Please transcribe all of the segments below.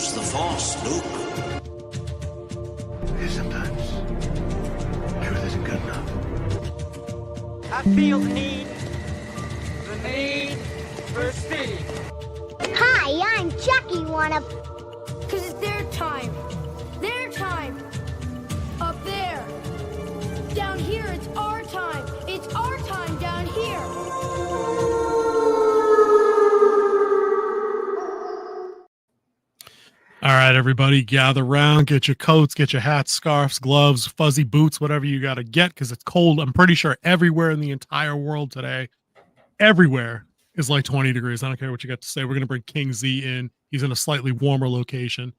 use the Force, Luke. Because sometimes truth isn't good enough. I feel the need for speed. Hi, I'm Chucky. Wanna? Cause it's their time. Their time. Up there. Down here, it's our time. It's our time down here. All right, everybody, gather around, get your coats, get your hats, scarves, gloves, fuzzy boots, whatever you got to get, because it's cold. I'm pretty sure everywhere in the entire world today, everywhere is like 20 degrees. I don't care what you got to say. We're going to bring King Z in. He's in a slightly warmer location.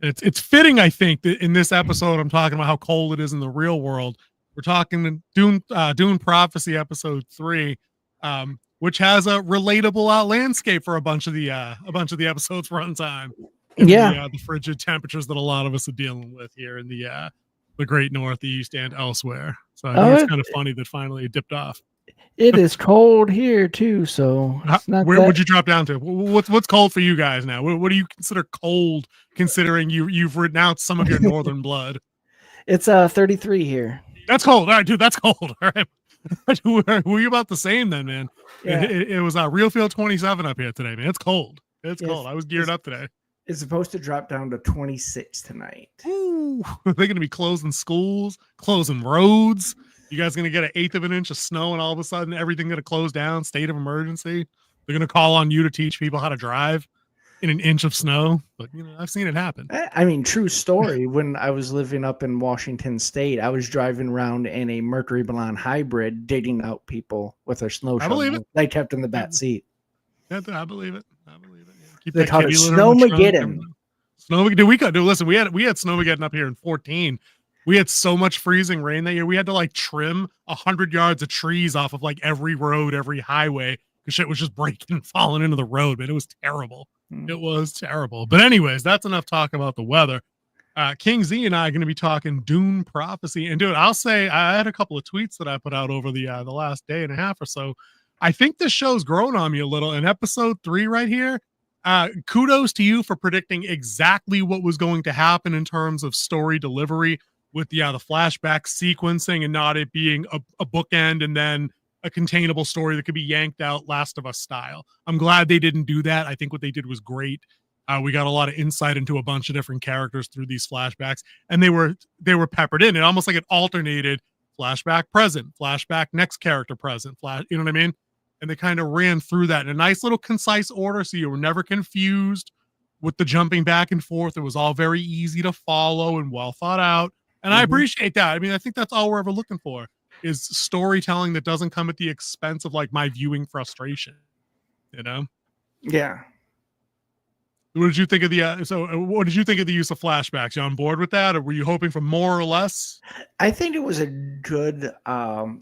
And it's fitting, I think, that in this episode, I'm talking about how cold it is in the real world. We're talking Dune Prophecy S1, which has a relatable landscape for a bunch of the episodes runtime. The frigid temperatures that a lot of us are dealing with here in the great Northeast and elsewhere. So I think it's kind of funny that finally it dipped off. It is cold here too, so it's not where would you drop down to? What's cold for you guys now? What do you consider cold, considering you've renounced some of your northern blood? It's 33 here. That's cold. All right, dude, that's cold. All right. We're about the same then, man. Yeah. It was real feel 27 up here today, man. It's cold. It's cold. I was geared up today. It's supposed to drop down to 26 tonight. Ooh, they're going to be closing schools, closing roads. You guys going to get 1/8 of an inch of snow, and all of a sudden everything going to close down, state of emergency. They're going to call on you to teach people how to drive in 1 inch of snow. But, I've seen it happen. I mean, true story. When I was living up in Washington State, I was driving around in a Mercury Blonde hybrid, digging out people with their snow shovel. I believe it. They kept in the back seat. I believe it. I believe it. Keep they called it Snowmageddon. Snowmageddon. Listen, we had Snowmageddon up here in 14. We had so much freezing rain that year. We had to trim 100 yards of trees off of every road, every highway, because shit was just breaking and falling into the road, man. It was terrible. It was terrible. But anyways, that's enough talk about the weather. King Z and I are going to be talking Dune Prophecy. And dude, I'll say I had a couple of tweets that I put out over the last day and a half or so. I think this show's grown on me a little. In episode 3 right here, kudos to you for predicting exactly what was going to happen in terms of story delivery with the flashback sequencing, and not it being a bookend and then a containable story that could be yanked out Last of Us style. I'm glad they didn't do that. I think what they did was great. We got a lot of insight into a bunch of different characters through these flashbacks, and they were peppered in. It almost like it alternated flashback present, flashback next character present, you know what I mean? And they kind of ran through that in a nice little concise order, so you were never confused with the jumping back and forth. It was all very easy to follow and well thought out. And I appreciate that. I mean, I think that's all we're ever looking for, is storytelling that doesn't come at the expense of my viewing frustration. Yeah. What did you think of what did you think of the use of flashbacks? You on board with that, or were you hoping for more or less? I think it was a good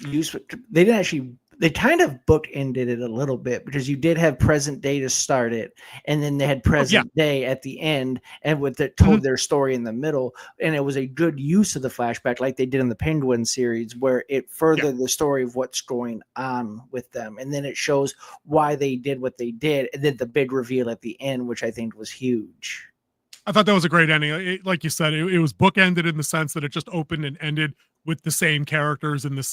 use. They didn't actually. They kind of bookended it a little bit, because you did have present day to start it, and then they had present day at the end, and told their story in the middle. And it was a good use of the flashback, like they did in the Penguin series, where it furthered the story of what's going on with them, and then it shows why they did what they did, and then the big reveal at the end, which I think was huge. I thought that was a great ending. Like you said, it was bookended in the sense that it just opened and ended with the same characters in the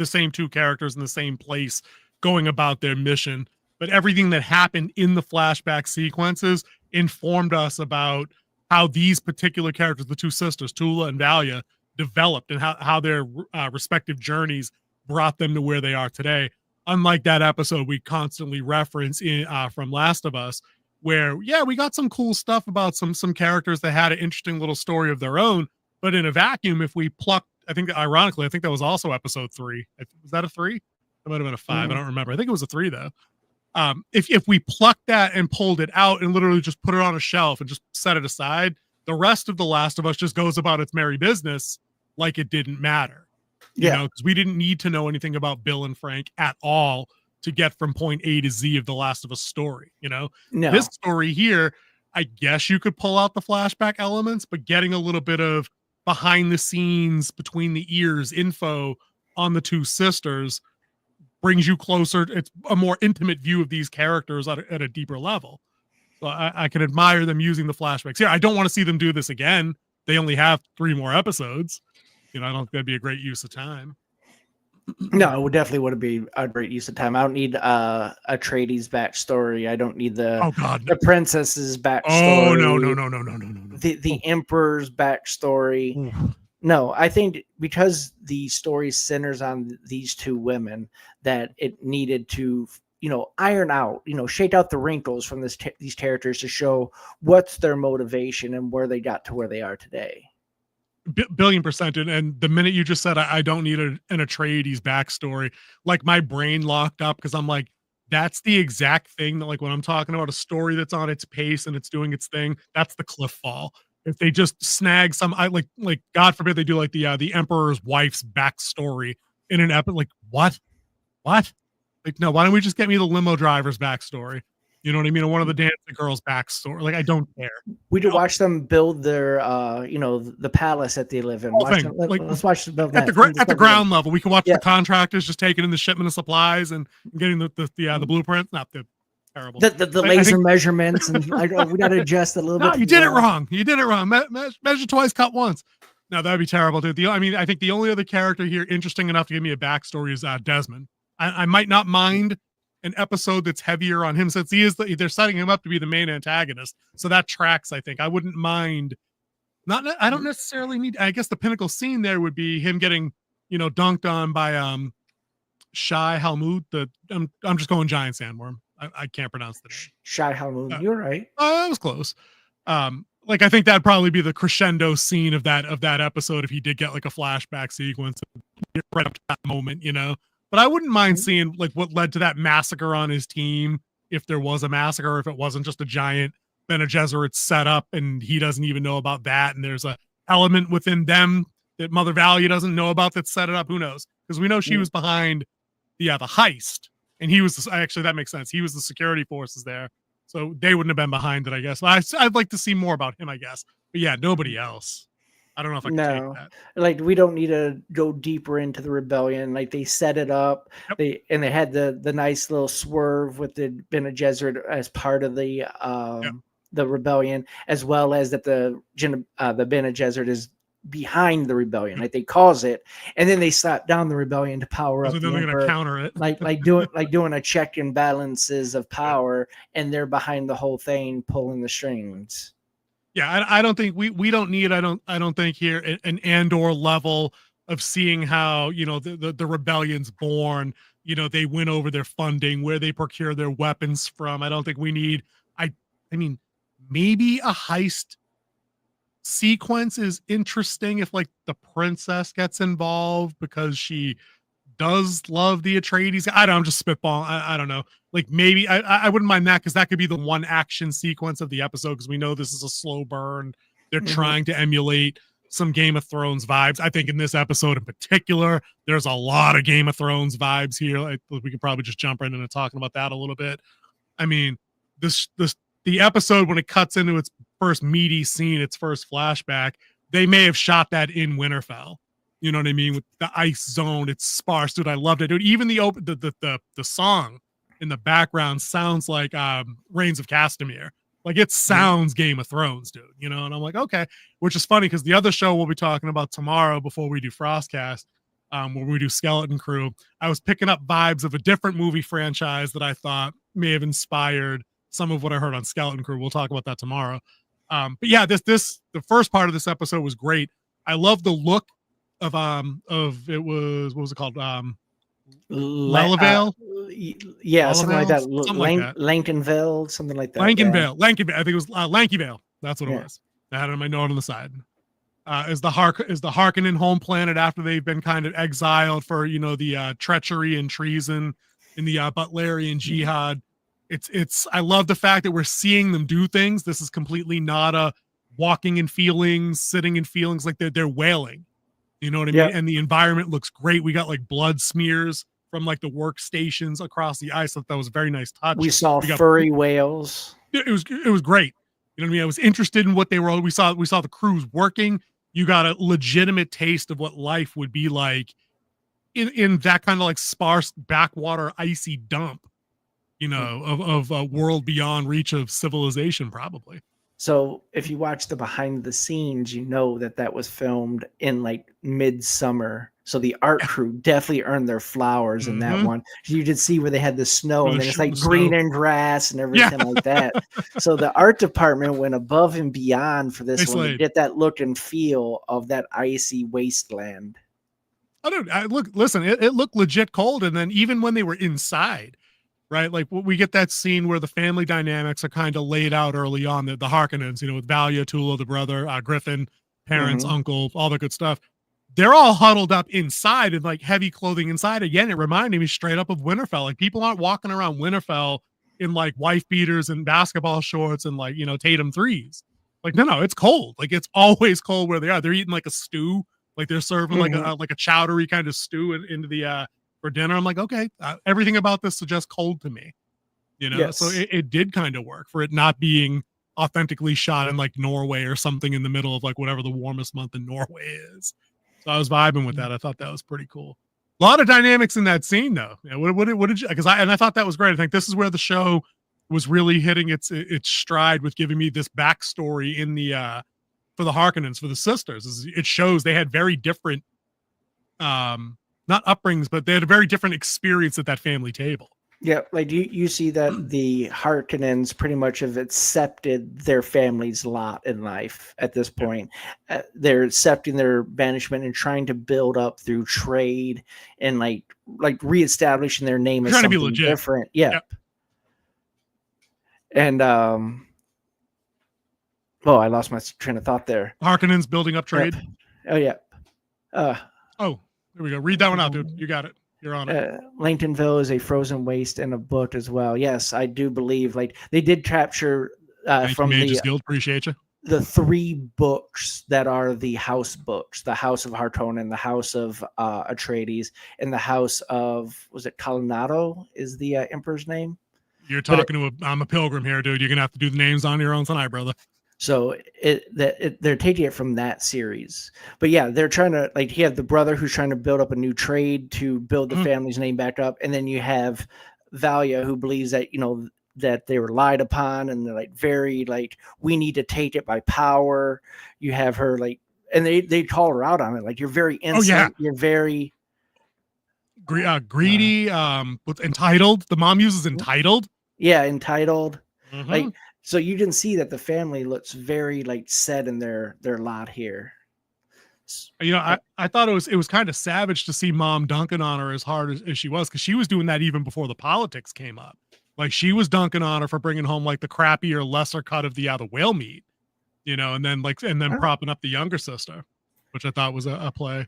same two characters in the same place going about their mission. But everything that happened in the flashback sequences informed us about how these particular characters, the two sisters, Tula and Valia, developed, and how their respective journeys brought them to where they are today. Unlike that episode we constantly reference from Last of Us, where, we got some cool stuff about some characters that had an interesting little story of their own, but in a vacuum, if we plucked, ironically, I think that was also episode 3. Was that a 3? It might have been a 5. I don't remember. I think it was a 3 though. If we plucked that and pulled it out and literally just put it on a shelf and just set it aside, the rest of The Last of Us just goes about its merry business like it didn't matter. Because we didn't need to know anything about Bill and Frank at all to get from point A to Z of The Last of Us story. No. This story here, I guess you could pull out the flashback elements, but getting a little bit of behind the scenes, between the ears info on the two sisters brings you closer. It's a more intimate view of these characters at a deeper level. So I can admire them using the flashbacks. Yeah, I don't want to see them do this again. They only have 3 more episodes. I don't think that'd be a great use of time. No, it definitely would be a great use of time. I don't need Atreides backstory. I don't need the No. princess's backstory. Oh no. The emperor's backstory. Ooh. No, I think because the story centers on these 2 women, that it needed to, iron out, shake out the wrinkles from these characters to show what's their motivation and where they got to where they are today. Billion percent. And the minute you just said I don't need an Atreides backstory, like my brain locked up, because I'm like, that's the exact thing that, like, when I'm talking about a story that's on its pace and it's doing its thing, that's the cliff fall. If they just snag some, like God forbid they do like the emperor's wife's backstory in an episode, like what? Like, no, why don't we just get me the limo driver's backstory? You know what I mean? Or one of the dancing girls' backstory. Like, I don't care. We could watch them build their, the palace that they live in. Let's watch them build at the ground level. We can watch the contractors just taking in the shipment of supplies and getting the blueprints. Not the terrible. The laser measurements, and we got to adjust a little bit. No, you did it wrong. You did it wrong. Measure twice, cut once. No, that'd be terrible, dude. I think the only other character here interesting enough to give me a backstory is Desmond. I might not mind an episode that's heavier on him, since they're setting him up to be the main antagonist. So that tracks, I think. I wouldn't mind. I don't necessarily need, I guess the pinnacle scene there would be him getting, dunked on by Shai Halmud. I'm just going giant sandworm. I can't pronounce the name. Shai Halmud. You're right. That was close. I think that'd probably be the crescendo scene of that episode if he did get like a flashback sequence right up to that moment, But I wouldn't mind seeing like what led to that massacre on his team, if there was a massacre, if it wasn't just a giant Bene Gesserit setup and he doesn't even know about that, and there's a element within them that Mother Valley doesn't know about that set it up. Who knows? Because we know she was behind the heist, and he was actually, that makes sense. He was the security forces there, so they wouldn't have been behind it, I guess. But I'd like to see more about him, I guess. But yeah, nobody else. I don't know if I can take that. Like, we don't need to go deeper into the rebellion. Like, they set it up. Yep. They had the nice little swerve with the Bene Gesserit as part of the rebellion, as well as that the Bene Gesserit is behind the rebellion. Like, they cause it, and then they slap down the rebellion to power up. So then they're going to counter it, like doing a check and balances of power, and they're behind the whole thing, pulling the strings. Yeah, I don't think we don't need, I don't think here an Andor level of seeing how, the rebellion's born, they win over their funding, where they procure their weapons from. I don't think we need, I mean, maybe a heist sequence is interesting if like the princess gets involved, because she does love the Atreides. I'm just spitballing. I don't know. Like, maybe I wouldn't mind that, because that could be the one action sequence of the episode, because we know this is a slow burn. They're trying to emulate some Game of Thrones vibes. I think in this episode in particular, there's a lot of Game of Thrones vibes here. We could probably just jump right into talking about that a little bit. I mean, the episode, when it cuts into its first meaty scene, its first flashback, they may have shot that in Winterfell. You know what I mean? With the ice zone, it's sparse, dude. I loved it, dude. Even the song in the background sounds like Reigns of Castamere. Like, it sounds Game of Thrones, dude. And I'm like, okay, which is funny, because the other show we'll be talking about tomorrow before we do Frostcast, when we do Skeleton Crew, I was picking up vibes of a different movie franchise that I thought may have inspired some of what I heard on Skeleton Crew. We'll talk about that tomorrow. But yeah, the first part of this episode was great. I love the look of it was, what was it called? Lellavale? Something like that. Lankenville, something like that. Lankenvale. I think it was Lankyvale. That's what it was. I had it on my note on the side. Is the Harkonnen home planet after they've been kind of exiled for the treachery and treason in the Butlerian Jihad. It's I love the fact that we're seeing them do things. This is completely not a walking in feelings, sitting in feelings, like they're wailing. You know what I mean? And the environment looks great. We got like blood smears from like the workstations across the ice. That was a very nice touch. We saw furry whales. It was great. You know what I mean? I was interested in what they were. We saw the crews working. You got a legitimate taste of what life would be like in that kind of like sparse backwater icy dump. you know, of a world beyond reach of civilization, probably. So if you watch the behind the scenes, you know that was filmed in like midsummer. So the art crew definitely earned their flowers in that one. You did see where they had the snow and then it's like green and grass and everything like that. So the art department went above and beyond for this one to get that look and feel of that icy wasteland. Listen, it looked legit cold. And then even when they were inside, right? Like we get that scene where the family dynamics are kind of laid out early on, the Harkonnens, you know, with Valia, Tula, the brother, Griffin, parents, uncle, all the good stuff. They're all huddled up inside in like heavy clothing inside. Again, it reminded me straight up of Winterfell. Like people aren't walking around Winterfell in like wife beaters and basketball shorts and like, you know, Tatum threes. Like, no, it's cold. Like it's always cold where they are. They're eating like a stew. Like they're serving like a chowdery kind of stew into the, for dinner. I'm like, okay, everything about this suggests cold to me, you know? So it did kind of work for it not being authentically shot in like Norway or something in the middle of like whatever the warmest month in Norway is. So I was vibing with that. I thought that was pretty cool. A lot of dynamics in that scene though. Yeah, what did you, I thought that was great. I think this is where the show was really hitting its stride with giving me this backstory in the, for the Harkonnens, for the sisters. It shows they had very different, not upbringings, but they had a very different experience at that family table. Yeah, like you see that the Harkonnens pretty much have accepted their family's lot in life at this point. They're accepting their banishment and trying to build up through trade and like reestablishing their name as something to be legit. Different. Yeah. Yep. And I lost my train of thought there. Harkonnens building up trade. Yep. Oh yeah. Here we go. Read that one out, dude. You got it. You're on it. Langtonville is a frozen waste and a book as well. Yes, I do believe like they did capture from the Guild. Appreciate you. The 3 books that are the house books: the House of Harkonnen, the House of Atreides, and the House of Coronado is the Emperor's name. You're talking I'm a pilgrim here, dude. You're gonna have to do the names on your own tonight, brother. So they're taking it from that series. But yeah, they're trying to like you have the brother who's trying to build up a new trade to build the family's name back up. And then you have Valia who believes that, you know, that they were lied upon and they're like very like, we need to take it by power. You have her like, and they call her out on it. Like, you're very insolent. You're very greedy, entitled. The mom uses entitled. Yeah. Entitled. Like, so you didn't see that the family looks very like set in their lot here. You know, I thought it was kind of savage to see mom dunking on her as hard as she was, because she was doing that even before the politics came up. Like she was dunking on her for bringing home like the crappier, lesser cut of the whale meat, you know, and then propping up the younger sister, which I thought was a play.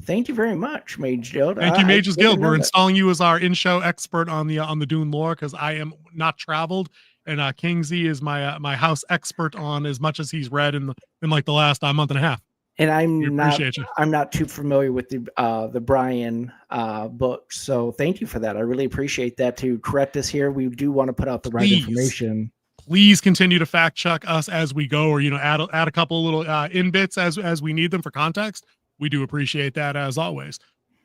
Thank you very much, Mage Guild. Thank you, Mages Guild. We're installing you as our in-show expert on the Dune lore, because I am not traveled. And King Z is my house expert on as much as he's read in like the last month and a half. And I'm not too familiar with the Brian books, so thank you for that. I really appreciate that. To correct us here, we do want to put out the right information. Please continue to fact check us as we go, or add a couple of little in bits as we need them for context. We do appreciate that as always.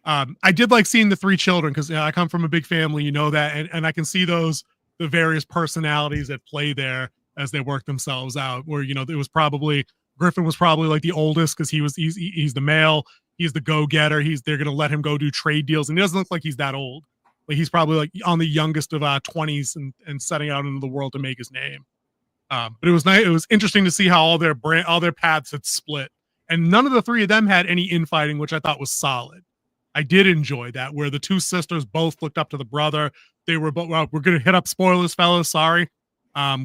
I did like seeing the 3 children, because I come from a big family, you know that, and I can see the various personalities that play there as they work themselves out, where, it was probably, Griffin was probably like the oldest, because he's the male, he's the go-getter, they're going to let him go do trade deals. And he doesn't look like he's that old. Like he's probably like on the youngest of 20s and setting out into the world to make his name. But it was nice. It was interesting to see how all their paths had split, and none of the 3 of them had any infighting, which I thought was solid. I did enjoy that, where the 2 sisters both looked up to the brother. They were both, well, we're going to hit up spoilers, fellas. Sorry.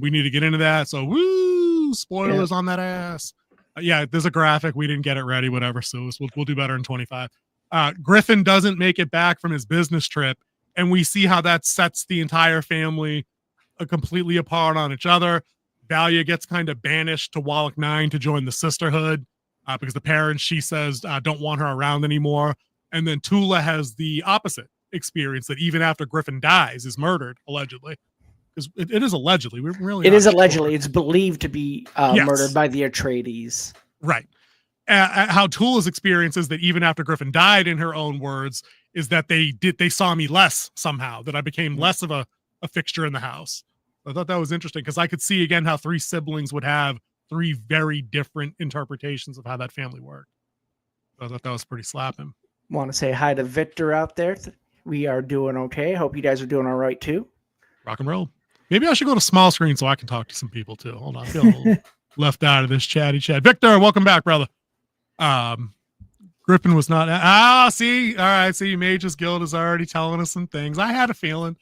We need to get into that. So woo, spoilers on that ass. There's a graphic. We didn't get it ready, whatever. So we'll do better in 25. Griffin doesn't make it back from his business trip, and we see how that sets the entire family completely apart on each other. Valia gets kind of banished to Wallach 9 to join the sisterhood because the parents, she says, don't want her around anymore. And then Tula has the opposite experience, that even after Griffin dies, is murdered, allegedly. Because it is allegedly. We're really it is allegedly. Sure. It's believed to be murdered by the Atreides. Right. How Tula's experience is that even after Griffin died, in her own words, is that they saw me less somehow, that I became less of a a fixture in the house. I thought that was interesting because I could see again how 3 siblings would have 3 very different interpretations of how that family worked. So I thought that was pretty slapping. Want to say hi to Victor out there. We are doing okay. Hope you guys are doing all right too. Rock and roll. Maybe I should go to small screen so I can talk to some people too. Hold on. I feel a little left out of this chatty chat. Victor, welcome back, brother. Griffin was not. See. All right. See, Mage's Guild is already telling us some things. I had a feeling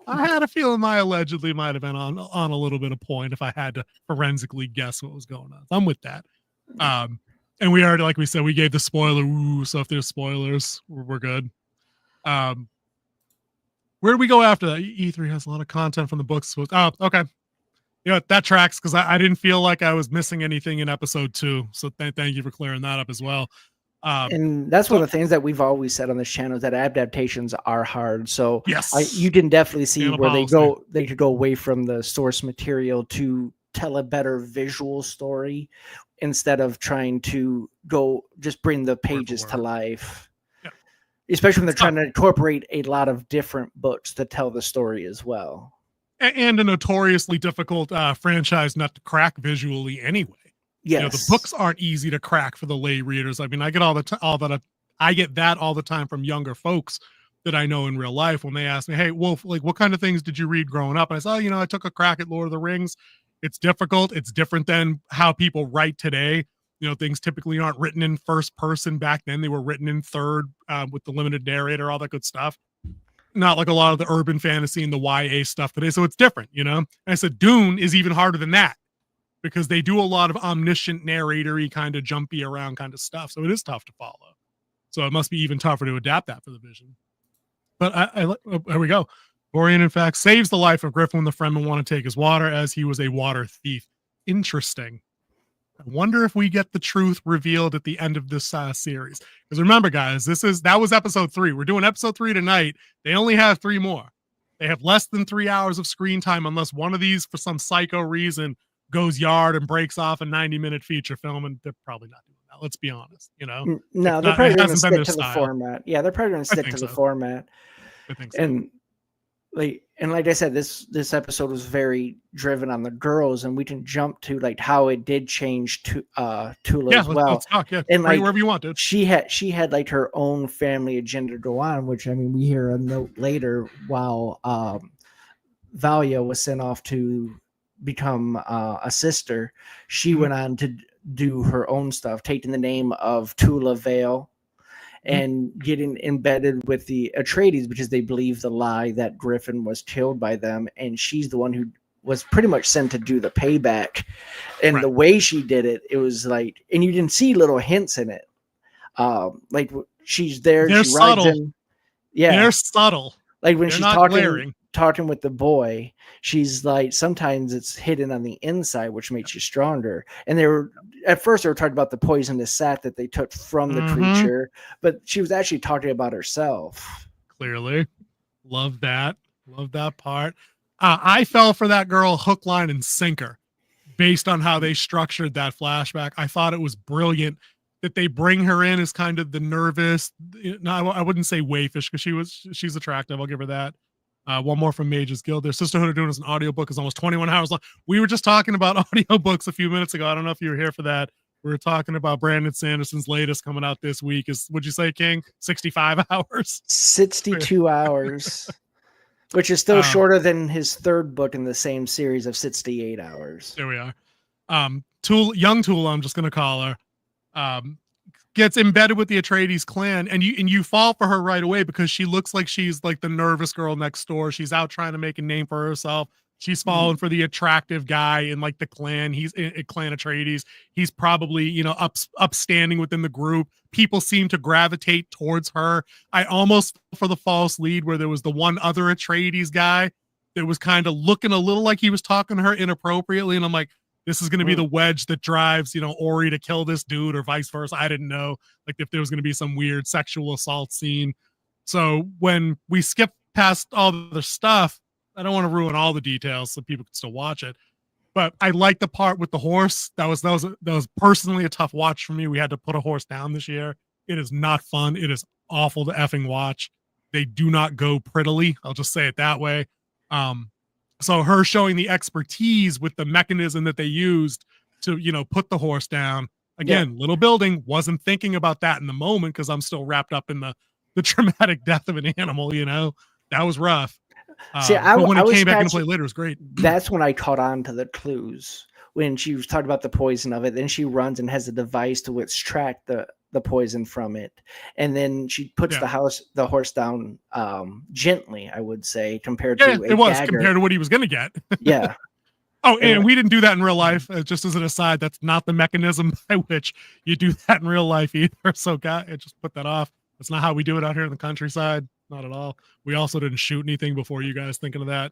my allegedly might have been on a little bit of point if I had to forensically guess what was going on. So I'm with that. And we already, like we said, we gave the spoiler. Ooh, so if there's spoilers, we're good. Where do we go after that? E3 has a lot of content from the books. Oh, okay. Yeah, that tracks because I didn't feel like I was missing anything in episode 2. So thank you for clearing that up as well. And that's one of the things that we've always said on this channel is that adaptations are hard. So yes, you can definitely see where policy. they could go away from the source material to tell a better visual story instead of trying to just bring the pages to life. Yeah. Especially when they're trying to incorporate a lot of different books to tell the story as well. And a notoriously difficult franchise not to crack visually anyway. Yes. The books aren't easy to crack for the lay readers. I mean, I get I get that all the time from younger folks that I know in real life when they ask me, "Hey, Wolf, like what kind of things did you read growing up?" And I say, "Oh, I took a crack at Lord of the Rings. It's difficult. It's different than how people write today. Things typically aren't written in first person. Back then, they were written in third with the limited narrator, all that good stuff. Not like a lot of the urban fantasy and the YA stuff today. So it's different, And I said, Dune is even harder than that because they do a lot of omniscient narratory kind of jumpy around kind of stuff. So it is tough to follow. So it must be even tougher to adapt that for the vision. But here we go. Borean, in fact, saves the life of Griffin when the Fremen want to take his water as he was a water thief. Interesting. I wonder if we get the truth revealed at the end of this series. Because remember, guys, that was episode 3. We're doing episode 3 tonight. They only have 3 more. They have less than 3 hours of screen time unless one of these, for some psycho reason, goes yard and breaks off a 90-minute feature film, and they're probably not doing that. Let's be honest. No, they're probably going to stick to the format. Yeah, they're probably going to stick to the format. I think so. And like I said, this episode was very driven on the girls, and we can jump to like how it did change to Tula as well. Let's talk, and like wherever you want, dude. She had like her own family agenda go on, which I mean we hear a note later while Valia was sent off to become a sister. She went on to do her own stuff, taking the name of Tula Vale. And getting embedded with the Atreides because they believe the lie that Griffin was killed by them, and she's the one who was pretty much sent to do the payback. And the way she did it, it was like, and you didn't see little hints in it. Like she's there, they're she subtle. rides in. Yeah, they're subtle. Like when they're she's talking with the boy, she's like, sometimes it's hidden on the inside, which makes you stronger. And at first they were talking about the poisonous sap that they took from the creature, but she was actually talking about herself. Clearly. Love that part. I fell for that girl hook, line, and sinker based on how they structured that flashback. I thought it was brilliant that they bring her in as kind of the nervous, no, I wouldn't say wayfish because she's attractive. I'll give her that. One more from Mage's Guild. Their Sisterhood of Dune is an audiobook, is almost 21 hours long. We were just talking about audiobooks a few minutes ago. I don't know if you were here for that. We were talking about Brandon Sanderson's latest coming out this week. Would you say, King? 65 hours? 62 hours, which is still shorter than his third book in the same series of 68 hours. There we are. Young Tula, I'm just going to call her, gets embedded with the Atreides clan, and you fall for her right away because she looks like she's like the nervous girl next door. She's out trying to make a name for herself. She's falling for the attractive guy in like the clan. He's a clan Atreides. He's probably, upstanding within the group. People seem to gravitate towards her. I almost fell for the false lead where there was the one other Atreides guy that was kind of looking a little like he was talking to her inappropriately. And I'm like, this is going to be the wedge that drives, Ori to kill this dude or vice versa. I didn't know like if there was going to be some weird sexual assault scene. So when we skip past all the stuff, I don't want to ruin all the details so people can still watch it. But I like the part with the horse. That was personally a tough watch for me. We had to put a horse down this year. It is not fun. It is awful to effing watch. They do not go prettily. I'll just say it that way. So her showing the expertise with the mechanism that they used to, put the horse down. Again, little building, wasn't thinking about that in the moment because I'm still wrapped up in the traumatic death of an animal, that was rough. See, but when I it was came back into play later, it was great. That's when I caught on to the clues. When she was talking about the poison of it, then she runs and has a device to extract the poison from it, and then she puts the horse down gently, I would say, compared to it was dagger. compared to what he was going to get. Yeah. Oh, and we didn't do that in real life. Just as an aside, that's not the mechanism by which you do that in real life either. So, just put that off. That's not how we do it out here in the countryside. Not at all. We also didn't shoot anything before you guys thinking of that.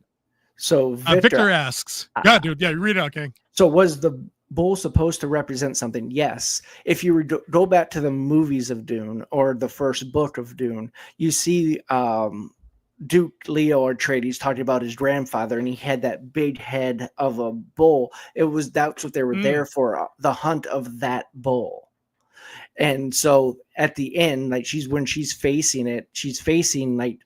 So Victor asks, "Yeah, dude, yeah, read it out, King." So was the bull supposed to represent something? Yes. If you go back to the movies of Dune or the first book of Dune, you see Duke Leo Atreides talking about his grandfather, and he had that big head of a bull. That's what they were there for, the hunt of that bull. And so at the end, like when she's facing it, she's facing like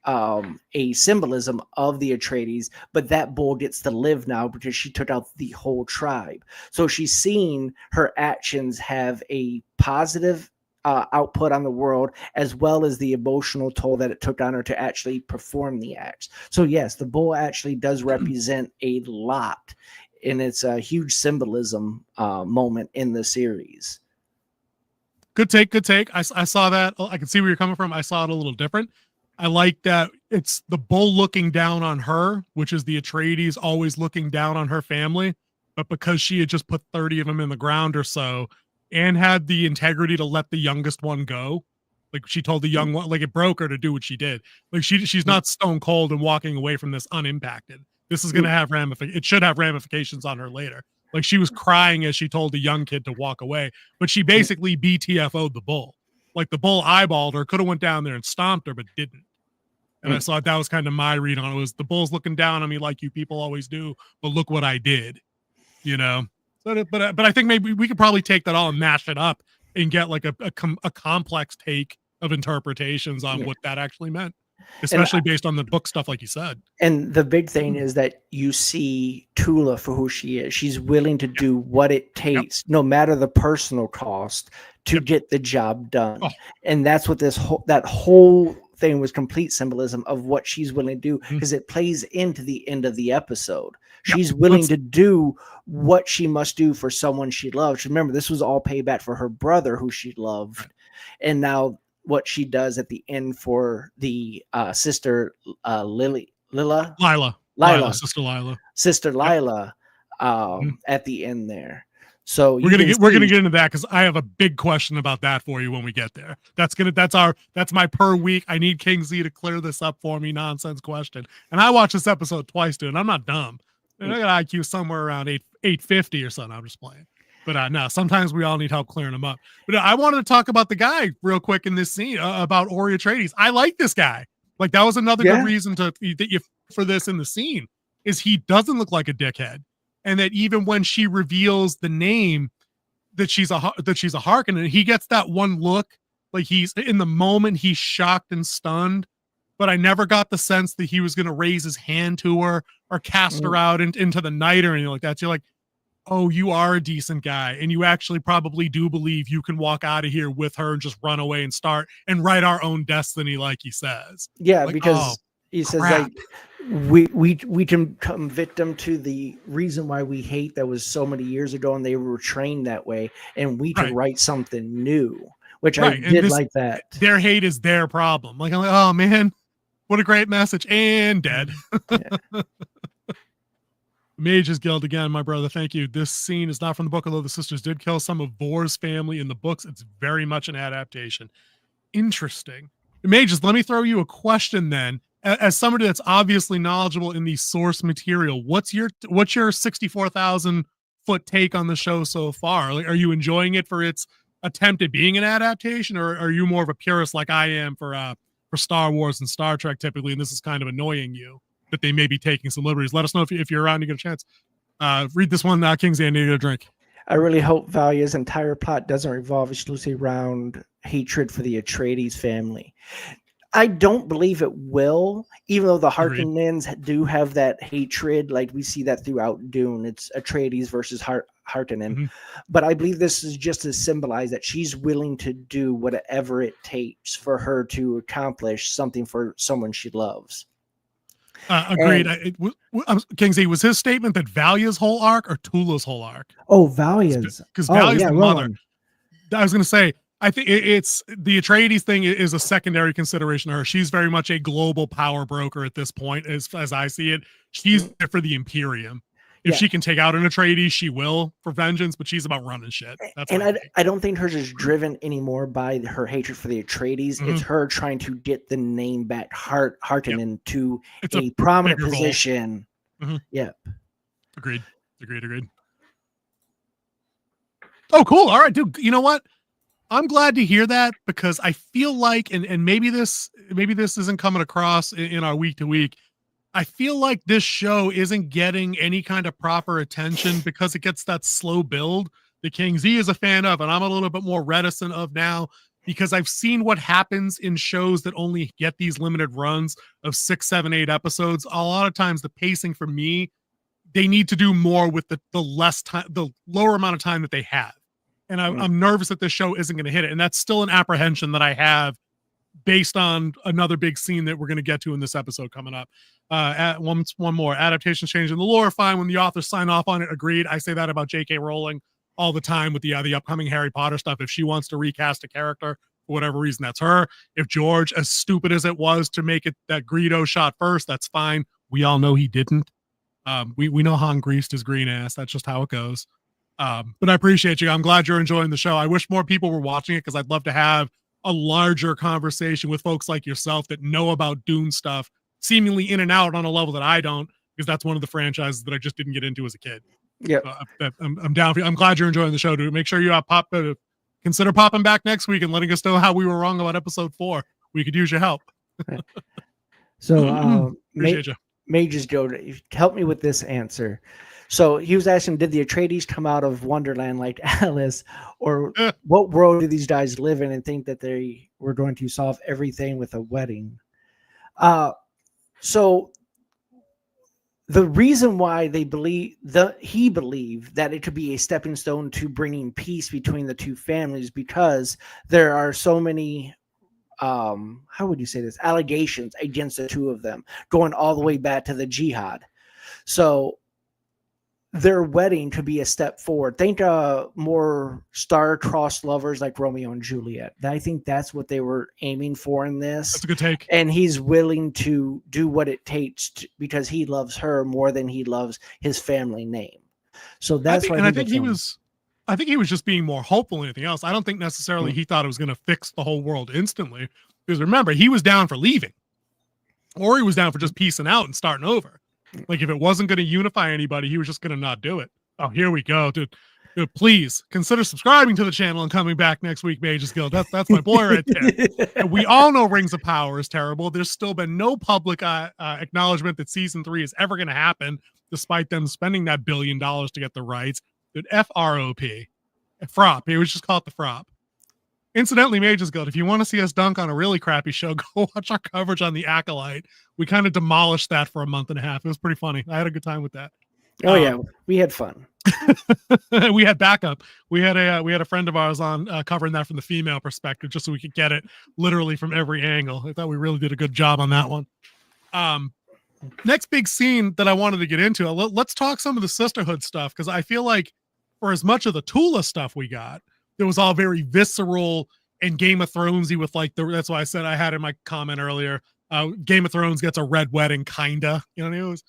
a symbolism of the Atreides, but that bull gets to live now because she took out the whole tribe. So she's seeing her actions have a positive output on the world, as well as the emotional toll that it took on her to actually perform the acts. So yes, the bull actually does represent a lot, and it's a huge symbolism moment in the series. Good take. I saw that. I can see where you're coming from. I saw it a little different. I like that it's the bull looking down on her, which is the Atreides always looking down on her family. But because she had just put 30 of them in the ground or so and had the integrity to let the youngest one go, like she told the young one, like it broke her to do what she did. Like she's not stone cold and walking away from this unimpacted. This is going to have it should have ramifications on her later. Like she was crying as she told the young kid to walk away, but she basically BTFO'd the bull. Like the bull eyeballed her, could have went down there and stomped her, but didn't. And I thought that was kind of my read on it. Was the bull's looking down on me like you people always do, but look what I did, So, but I think maybe we could probably take that all and mash it up and get like a complex take of interpretations on what that actually meant, especially based on the book stuff, like you said. And the big thing is that you see Tula for who she is. She's willing to do what it takes, no matter the personal cost, to get the job done. Oh. And that's what that whole thing was, complete symbolism of what she's willing to do, because it plays into the end of the episode. She's willing to do what she must do for someone she loves. Remember, this was all payback for her brother who she loved. Right. And now what she does at the end for the sister Lila, sister Lila at the end there. So we're gonna get into that because I have a big question about that for you when we get there. That's my per week. I need King Z to clear this up for me. Nonsense question. And I watched this episode twice, dude. And I'm not dumb. And I got IQ somewhere around 850 or something. I'm just playing. But no, sometimes we all need help clearing them up. But I wanted to talk about the guy real quick in this scene about Ori Atreides. I like this guy. Like that was another good reason for this in the scene, is he doesn't look like a dickhead. And that even when she reveals the name, that she's a Harkonnen, he gets that one look, like he's in the moment, he's shocked and stunned. But I never got the sense that he was going to raise his hand to her or cast her out into the night or anything like that. So you're like, oh, you are a decent guy, and you actually probably do believe you can walk out of here with her and just run away and write our own destiny, like he says. Yeah, like, because he says like we can come victim to the reason why we hate that was so many years ago, and they were trained that way, and we can write something new, which I did like that. Their hate is their problem. Like I'm like, oh man, what a great message, and dead. Mages Guild again, my brother. Thank you. This scene is not from the book, although the sisters did kill some of Vor's family in the books. It's very much an adaptation. Interesting. Mages, let me throw you a question then. As somebody that's obviously knowledgeable in the source material, what's your 64,000 foot take on the show so far? Like, are you enjoying it for its attempt at being an adaptation, or are you more of a purist like I am for Star Wars and Star Trek typically, and this is kind of annoying you that they may be taking some liberties? Let us know if you're around, you get a chance. Read this one, Kingsley, I need a drink. I really hope Valia's entire plot doesn't revolve exclusively around hatred for the Atreides family. I don't believe it will, even though the Agreed. Harkonnens do have that hatred. Like we see that throughout Dune. It's Atreides versus Harkonnen. Mhm. But I believe this is just to symbolize that she's willing to do whatever it takes for her to accomplish something for someone she loves. Agreed. And, Kingsley, was his statement that Valia's whole arc or Tula's whole arc? Valia's. Because Valia's the mother. Rowan. I was going to say, I think it's the Atreides thing is a secondary consideration to her. She's very much a global power broker at this point, as I see it. She's there for the Imperium. If she can take out an Atreides, she will for vengeance, but she's about running shit. That's I don't think hers is driven anymore by her hatred for the Atreides. It's her trying to get the name back, Harkonnen, to a prominent position. Yep. Agreed. Oh, cool. All right, dude. You know what? I'm glad to hear that, because I feel like, and maybe this isn't coming across in our week to week. I feel like this show isn't getting any kind of proper attention because it gets that slow build that King Z is a fan of, and I'm a little bit more reticent of now, because I've seen what happens in shows that only get these limited runs of 6, 7, 8 episodes. A lot of times the pacing for me, they need to do more with the less time, the lower amount of time that they have. And I'm nervous that this show isn't going to hit it. And that's still an apprehension that I have based on another big scene that we're going to get to in this episode coming up. One more. Adaptations change in the lore, fine. When the authors sign off on it, agreed. I say that about J.K. Rowling all the time with the upcoming Harry Potter stuff. If she wants to recast a character for whatever reason, that's her. If George, as stupid as it was to make it that Greedo shot first, that's fine. We all know he didn't. We know Han greased his green ass. That's just how it goes. But I appreciate you. I'm glad you're enjoying the show. I wish more people were watching it, because I'd love to have a larger conversation with folks like yourself that know about Dune stuff, seemingly in and out on a level that I don't, because that's one of the franchises that I just didn't get into as a kid. Yeah, I'm down for you. I'm glad you're enjoying the show, dude. Make sure you consider popping back next week and letting us know how we were wrong about episode 4. We could use your help. So, appreciate you. Mages Joe, help me with this answer. So he was asking, did the Atreides come out of Wonderland like Alice, or what world do these guys live in and think that they were going to solve everything with a wedding? So the reason why he believed that it could be a stepping stone to bringing peace between the two families, because there are so many, how would you say this, allegations against the two of them going all the way back to the jihad. So their wedding could be a step forward. Think more star-crossed lovers like Romeo and Juliet. I think that's what they were aiming for in this. That's a good take. And he's willing to do what it takes because he loves her more than he loves his family name. So that's why. And I think he was just being more hopeful than anything else. I don't think necessarily he thought it was going to fix the whole world instantly. Because remember, he was down for leaving, or he was down for just piecing out and starting over. Like, if it wasn't going to unify anybody, he was just going to not do it. Oh, here we go, dude. Please consider subscribing to the channel and coming back next week, Mages Guild. That's my boy right there. And we all know Rings of Power is terrible. There's still been no public acknowledgement that season 3 is ever going to happen, despite them spending that $1 billion to get the rights. Dude, FROP. Frop. He was just called the Frop. Incidentally, Mages Guild, if you want to see us dunk on a really crappy show, go watch our coverage on The Acolyte. We kind of demolished that for a month and a half. It was pretty funny. I had a good time with that. Oh yeah, we had fun. We had backup. We had a friend of ours on covering that from the female perspective, just so we could get it literally from every angle. I thought we really did a good job on that one. Next big scene that I wanted to get into. Let's talk some of the sisterhood stuff, because I feel like for as much of the Tula stuff we got, it was all very visceral and Game of Thronesy with that's why I said I had in my comment earlier, Game of Thrones gets a red wedding, kinda. You know, it was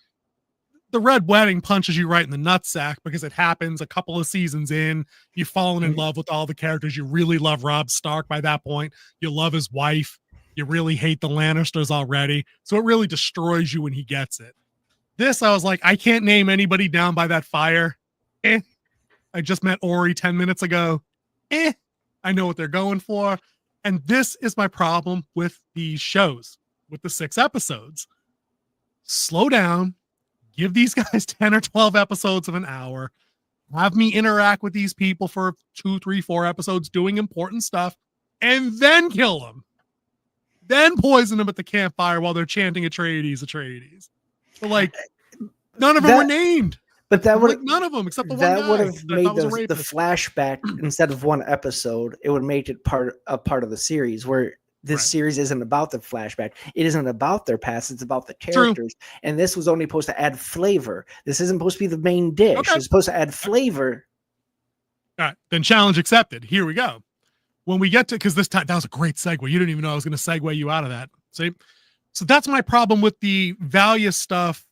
the red wedding punches you right in the nutsack because it happens a couple of seasons in. You've fallen in love with all the characters. You really love Robb Stark by that point. You love his wife. You really hate the Lannisters already. So it really destroys you when he gets it. This, I was like, I can't name anybody down by that fire. I just met Ori 10 minutes ago. I know what they're going for. And this is my problem with these shows, with the 6 episodes. Slow down. Give these guys 10 or 12 episodes of an hour. Have me interact with these people for 2, 3, 4 episodes doing important stuff, and then kill them. then poison them at the campfire while they're chanting Atreides. But like, none of them were named. But that would none of them except the one that guy would have made the rapist. flashback instead of one episode. It would make it a part of the series where this series isn't about the flashback. It isn't about their past. It's about the characters. True. And this was only supposed to add flavor. This isn't supposed to be the main dish. Okay. It's supposed to add flavor. All right, then challenge accepted. Here we go. When we get to, because this time that was a great segue. You didn't even know I was going to segue you out of that. See, so that's my problem with the Valia stuff.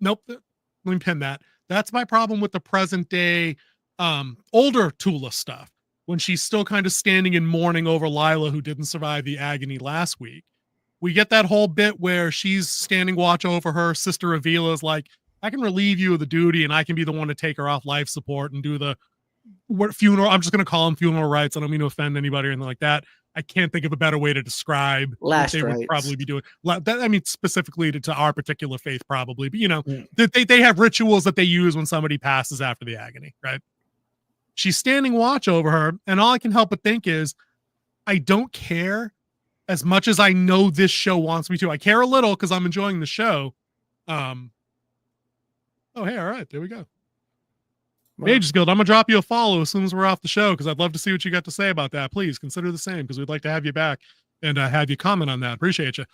Nope. Let me pin that. That's my problem with the present day, older Tula stuff. When she's still kind of standing in mourning over Lila, who didn't survive the agony last week. We get that whole bit where she's standing watch over her sister Avila is like, I can relieve you of the duty and I can be the one to take her off life support and do the funeral. I'm just going to call them funeral rites. I don't mean to offend anybody or anything like that. I can't think of a better way to describe what they would probably be doing. I mean, specifically to our particular faith, probably, but you know, they have rituals that they use when somebody passes after the agony, right? She's standing watch over her, and all I can help but think is, I don't care as much as I know this show wants me to. I care a little because I'm enjoying the show. Oh, hey, all right, there we go. Mages Guild, I'm gonna drop you a follow as soon as we're off the show because I'd love to see what you got to say about that. Please consider the same because we'd like to have you back and have you comment on that. Appreciate you.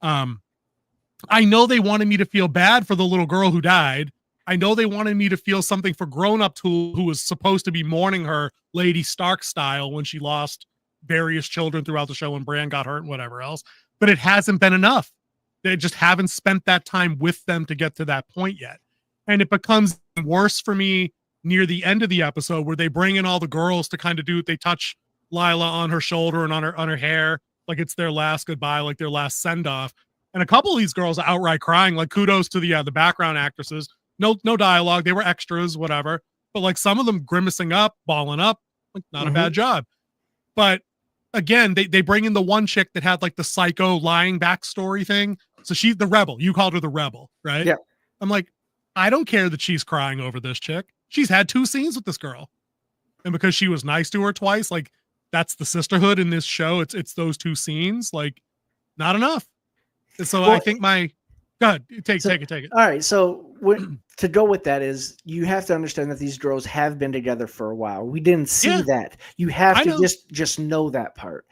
I know they wanted me to feel bad for the little girl who died. I know they wanted me to feel something for grown-up who was supposed to be mourning her Lady Stark style when she lost various children throughout the show and Bran got hurt and whatever else. But it hasn't been enough. They just haven't spent that time with them to get to that point yet. And it becomes worse for me near the end of the episode where they bring in all the girls to kind of they touch Lila on her shoulder and on her hair like it's their last goodbye, like their last send-off. And a couple of these girls are outright crying, like kudos to the background actresses. No dialogue. They were extras, whatever. But like some of them grimacing up, balling up, like not a bad job. But again, they bring in the one chick that had like the psycho lying backstory thing. So she's the rebel. You called her the rebel, right? Yeah. I'm like, I don't care that she's crying over this chick. She's had 2 scenes with this girl. And because she was nice to her twice, like that's the sisterhood in this show. It's those 2 scenes, like not enough. And so I think go ahead, take it. All right. So to go with that is you have to understand that these girls have been together for a while. We didn't see that. You have to just know that part.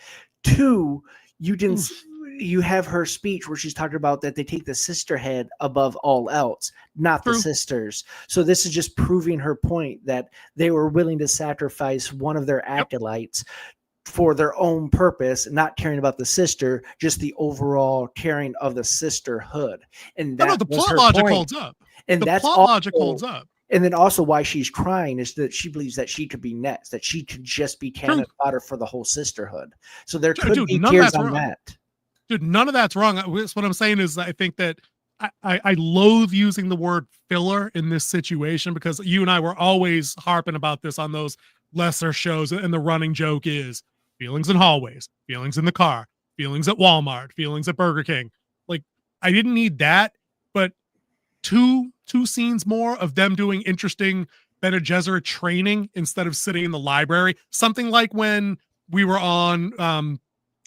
2, you didn't. You have her speech where she's talking about that they take the sisterhood above all else, not the sisters. So this is just proving her point that they were willing to sacrifice one of their acolytes for their own purpose, not caring about the sister, just the overall caring of the sisterhood. And that the plot logic holds up. And the plot logic holds up. And then also why she's crying is that she believes that she could be next, that she could just be cannon fodder for the whole sisterhood. So there could be tears on that. Dude, none of that's wrong. What I'm saying is I think that I loathe using the word filler in this situation because you and I were always harping about this on those lesser shows. And the running joke is feelings in hallways, feelings in the car, feelings at Walmart, feelings at Burger King. Like I didn't need that, but two scenes more of them doing interesting Bene Gesserit training instead of sitting in the library. Something like when we were on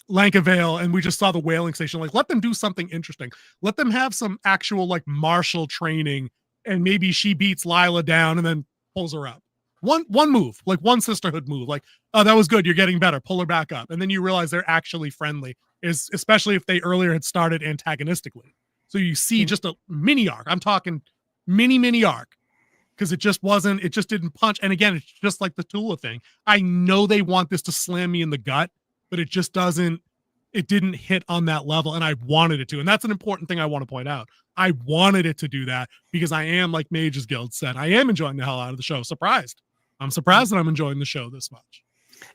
Lankavale and we just saw the whaling station. Like, let them do something interesting. Let them have some actual like martial training, and maybe she beats Lila down and then pulls her up. One move, like one sisterhood move, like, oh, that was good. You're getting better. Pull her back up. And then you realize they're actually friendly, especially if they earlier had started antagonistically. So you see just a mini arc. I'm talking mini arc. Because it just didn't punch. And again, it's just like the Tula thing. I know they want this to slam me in the gut, but it just didn't hit on that level. And I wanted it to. And that's an important thing I want to point out. I wanted it to do that because I am, like Mages Guild said, I am enjoying the hell out of the show. I'm surprised that I'm enjoying the show this much.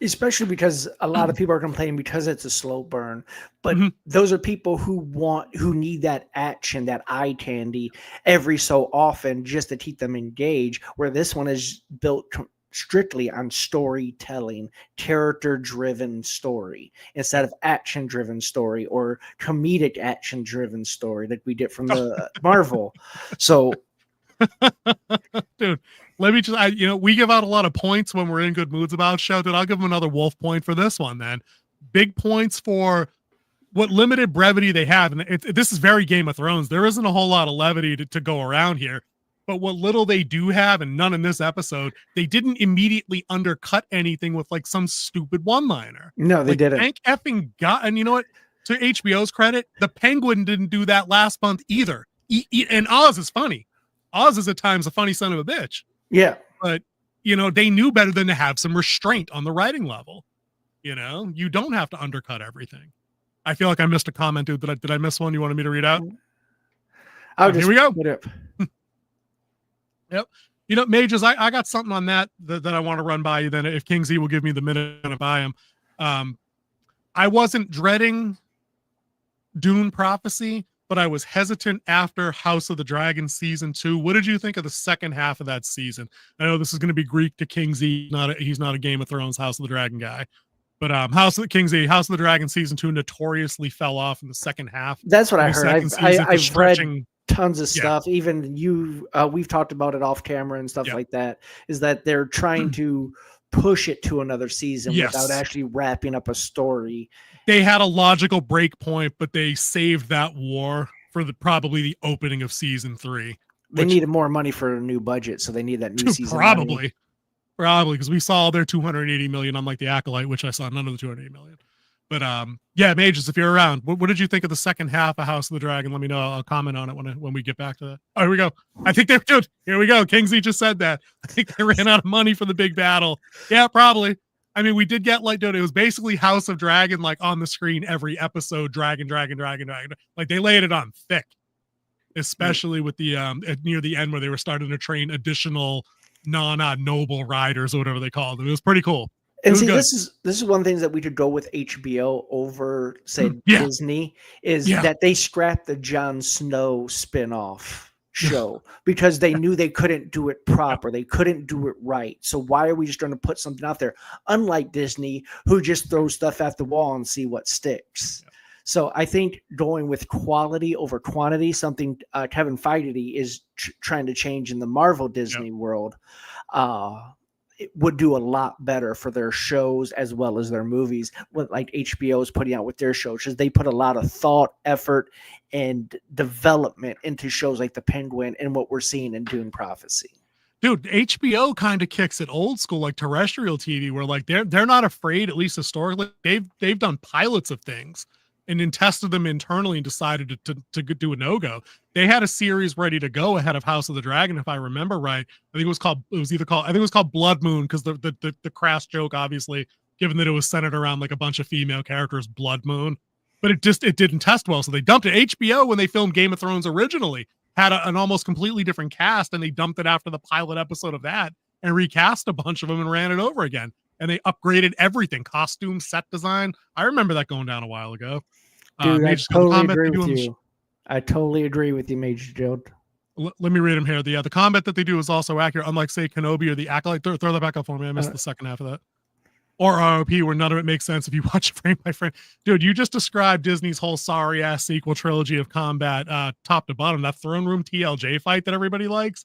Especially because a lot of people are complaining because it's a slow burn, but those are people who need that action, that eye candy every so often just to keep them engaged, where this one is built strictly on storytelling, character-driven story instead of action-driven story or comedic action-driven story that we get from the Marvel. So, dude, let me just, we give out a lot of points when we're in good moods about show. Dude, I'll give them another wolf point for this one then. Big points for what limited brevity they have, and this is very Game of Thrones. There isn't a whole lot of levity to go around here, but what little they do have, and none in this episode, they didn't immediately undercut anything with like some stupid one-liner. No, they like, didn't. Thank effing God. And you know what? To HBO's credit, the Penguin didn't do that last month either. And Oz is funny. Oz is at times a funny son of a bitch. Yeah. But, you know, they knew better than to have some restraint on the writing level. You know, you don't have to undercut everything. I feel like I missed a comment, dude. Did I miss one you wanted me to read out? Here we go. Yep. You know, Mages, I got something on that I want to run by you then, if King Z will give me the minute to buy him. I wasn't dreading Dune Prophecy, but I was hesitant after House of the Dragon season 2. What did you think of the second half of that season? I know this is going to be Greek to King Z. He's not a Game of Thrones House of the Dragon guy. But House of the Dragon season 2 notoriously fell off in the second half. That's what I heard. I've read tons of stuff. Even we've talked about it off camera and stuff like that. Is that they're trying to push it to another season without actually wrapping up a story. They had a logical break point, but they saved that war for probably the opening of season 3. They needed more money for a new budget, so they need that new season. Money. Probably because we saw their 280 million, unlike the Acolyte, which I saw none of the 280 million. But yeah, Mages, if you're around, what did you think of the second half of House of the Dragon? Let me know. I'll comment on it when we get back to that. Oh, here we go. I think they're good. Here we go. King Z just said that. I think they ran out of money for the big battle. Yeah, probably. I mean, we did get like, dude, it was basically House of Dragon, like on the screen every episode. Dragon. Like they laid it on thick, especially with the near the end where they were starting to train additional noble riders or whatever they called them. It was pretty cool. And see, this is one thing that we could go with HBO over, say, Disney, is that they scrapped the Jon Snow spinoff show because they knew they couldn't do it proper. They couldn't do it right. So why are we just trying to put something out there? Unlike Disney, who just throws stuff at the wall and see what sticks. Yeah. So I think going with quality over quantity, something Kevin Feige is trying to change in the Marvel Disney world, it would do a lot better for their shows as well as their movies. What like HBO is putting out with their shows, because they put a lot of thought, effort, and development into shows like The Penguin and what we're seeing in Dune Prophecy. Dude, HBO kind of kicks it old school, like terrestrial TV, where like they're not afraid, at least historically. They've done pilots of things and then tested them internally and decided to do a no-go. They had a series ready to go ahead of House of the Dragon, if I remember right. I think it was called Blood Moon, because the crass joke, obviously, given that it was centered around like a bunch of female characters, Blood Moon. But it didn't test well, so they dumped it. HBO, when they filmed Game of Thrones originally, had an almost completely different cast, and they dumped it after the pilot episode of that and recast a bunch of them and ran it over again. And they upgraded everything, costume, set design. I remember that going down a while ago. Dude, I totally agree with you. I totally agree with you, Major Joe. Let me read them here. The combat that they do is also accurate, unlike, say, Kenobi or the Acolyte. Throw that back up for me. I missed the second half of that. Or ROP, where none of it makes sense if you watch frame by frame. Dude, you just described Disney's whole sorry-ass sequel trilogy of combat top to bottom. That throne room TLJ fight that everybody likes.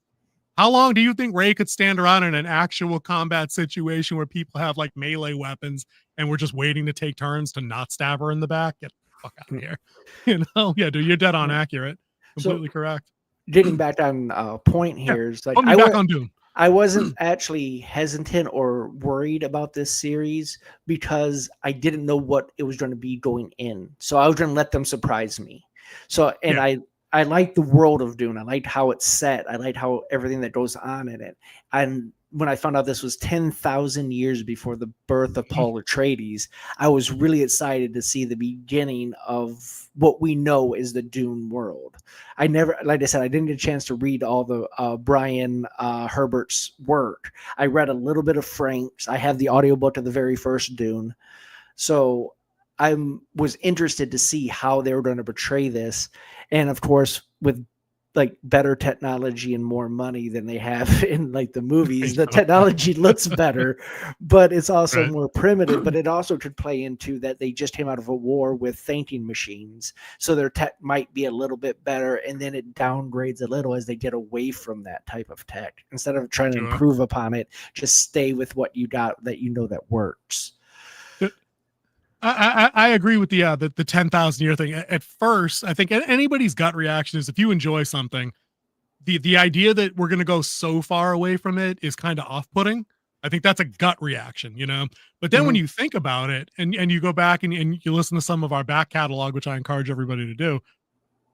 How long do you think Rey could stand around in an actual combat situation where people have like melee weapons and we're just waiting to take turns to not stab her in the back? Get the fuck out of here. You know? Yeah, dude, you're dead on accurate. Completely correct. Getting back on point here is like back on Dune. I wasn't actually hesitant or worried about this series because I didn't know what it was going to be going in. So I was going to let them surprise me. So, and I liked the world of Dune. I liked how it's set. I liked how everything that goes on in it. And when I found out this was 10,000 years before the birth of Paul Atreides, I was really excited to see the beginning of what we know is the Dune world. I never, like I said, I didn't get a chance to read all the Brian Herbert's work. I read a little bit of Frank's. I have the audiobook of the very first Dune. So I was interested to see how they were going to portray this. And of course, with like better technology and more money than they have in like the movies, the technology looks better, but it's also more primitive. But it also could play into that they just came out of a war with thinking machines, so their tech might be a little bit better, and then it downgrades a little as they get away from that type of tech. Instead of trying to improve upon it, just stay with what you got that you know that works. I agree with the 10,000 year thing. At first, I think anybody's gut reaction is if you enjoy something, the idea that we're going to go so far away from it is kind of off-putting. I think that's a gut reaction, you know. But then when you think about it and you go back and you listen to some of our back catalog, which I encourage everybody to do,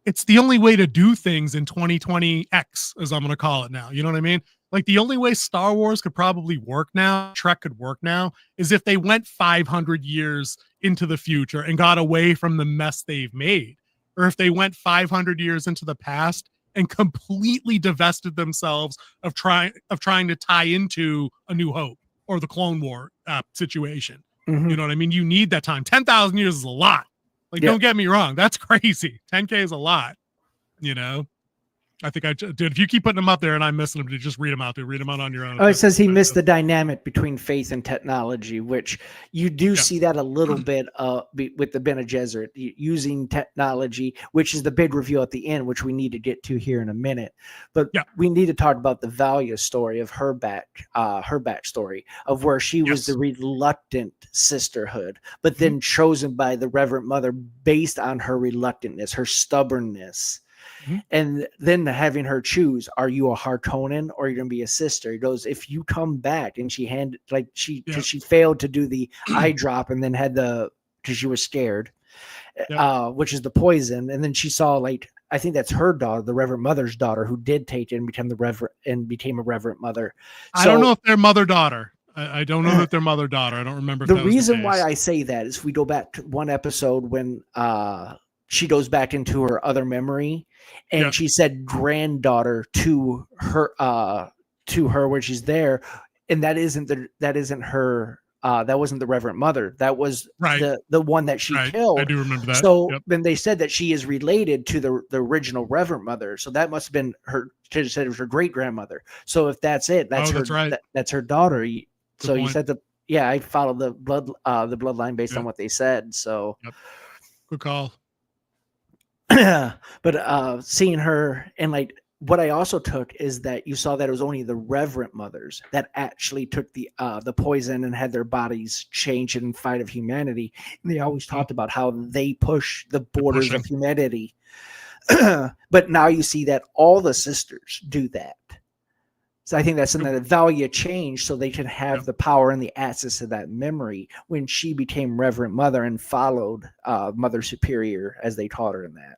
it's the only way to do things in 2020X, as I'm going to call it now. You know what I mean? Like the only way Star Wars could probably work now, Trek could work now, is if they went 500 years into the future and got away from the mess they've made, or if they went 500 years into the past and completely divested themselves of trying to tie into A New Hope or the Clone War situation. You know what I mean? You need that time. 10,000 years is a lot. Like, don't get me wrong. That's crazy. 10K is a lot, you know? I think dude, if you keep putting them up there and I'm missing them, dude, just read them out, dude. Read them out on your own. Oh, it says he missed the dynamic between faith and technology, which you do see that a little bit with the Bene Gesserit using technology, which is the big reveal at the end, which we need to get to here in a minute. But we need to talk about the Valia story of her backstory of where she was the reluctant sisterhood, but then chosen by the Reverend Mother based on her reluctantness, her stubbornness. And then having her choose, are you a Harkonnen or are you going to be a sister? He goes, if you come back, and she because she failed to do the eye drop and then had because she was scared, which is the poison. And then she saw, I think that's her daughter, the Reverend Mother's daughter, who did take it and became a Reverend Mother. I don't know if they're mother-daughter. I don't know that they're mother-daughter. I don't remember. The reason why I say that is we go back to one episode when she goes back into her other memory, and she said granddaughter to her when she's there, and that isn't her. That wasn't the Reverend Mother. That was the one that she killed. I do remember that. So then they said that she is related to the original Reverend Mother. So that must have been her. She said it was her great grandmother. So if that's it, that's that's her daughter. So you said I followed the bloodline based on what they said. So good call. But seeing her, and what I also took is that you saw that it was only the Reverend Mothers that actually took the poison and had their bodies changed in fight of humanity. And they always talked about how they push the borders of humanity. But now you see that all the sisters do that. So I think that's something that Valia changed so they could have the power and the access to that memory when she became Reverend Mother and followed Mother Superior as they taught her in that.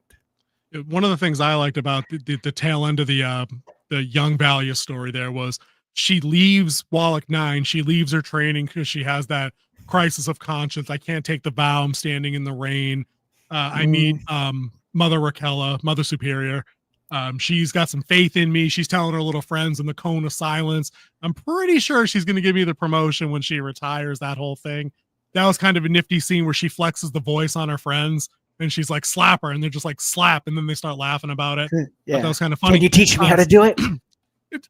One of the things I liked about the tail end of the young Valia story there was she leaves Wallach 9. She leaves her training because she has that crisis of conscience. I can't take the vow. I'm standing in the rain. I meet Mother Raquella, Mother Superior. She's got some faith in me. She's telling her little friends in the cone of silence. I'm pretty sure she's going to give me the promotion when she retires, that whole thing. That was kind of a nifty scene where she flexes the voice on her friends and she's like, slap her. And they're just like, slap. And then they start laughing about it. That was kind of funny. Can you teach me how to do it?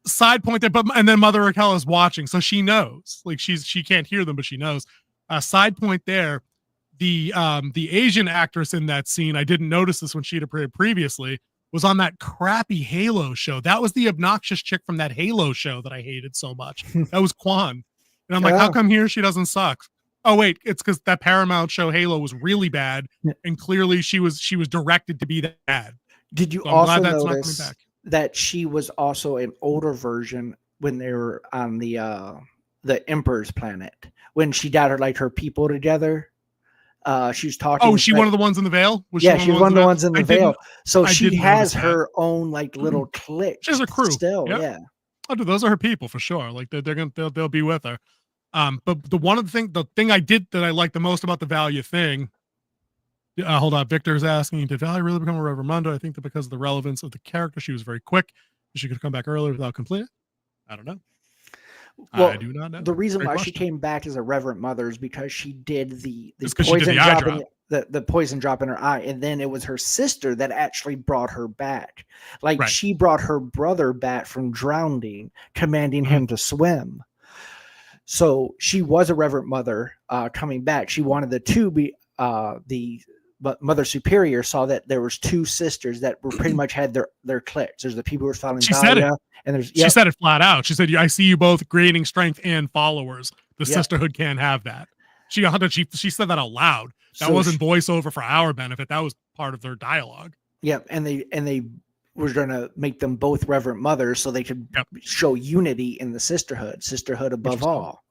Side point there, and then Mother Raquel is watching. So she knows, she can't hear them, but she knows. Side point there. The Asian actress in that scene, I didn't notice this when she'd appeared previously, was on that crappy Halo show. That was the obnoxious chick from that Halo show that I hated so much. That was Quan. And I'm like, how come here she doesn't suck? Oh, wait, it's because that Paramount show Halo was really bad. And clearly she was directed to be that bad. Did you also notice that she was also an older version when they were on the Emperor's planet? When she got her people together? She was talking. Oh, was she one of the ones in the Veil? She was one of the ones in the Veil. So she has her own little clique. She has a crew still. Yeah. Oh, dude, those are her people for sure. They'll be with her. But the thing I did that I liked the most about the Valia thing. Hold on, Victor's asking, did Valia really become a Reverend Mother? I think that because of the relevance of the character, she was very quick. She could come back earlier without completing. I don't know. Well, I do not know. The reason why she came back as a Reverend Mother is because she did the poison drop, the poison drop in her eye, and then it was her sister that actually brought her back. She brought her brother back from drowning, commanding him to swim. So she was a Reverend Mother coming back. She wanted the two be but Mother Superior saw that there was two sisters that were pretty much had their cliques. There's the people who were following Valia, and there's she said it flat out. She said, I see you both gaining strength and followers. The sisterhood can't have that. She said that out loud. That So wasn't voiceover for our benefit. That was part of their dialogue. Yep, and they were going to make them both Reverend Mothers so they could Yep. show unity in the sisterhood above all.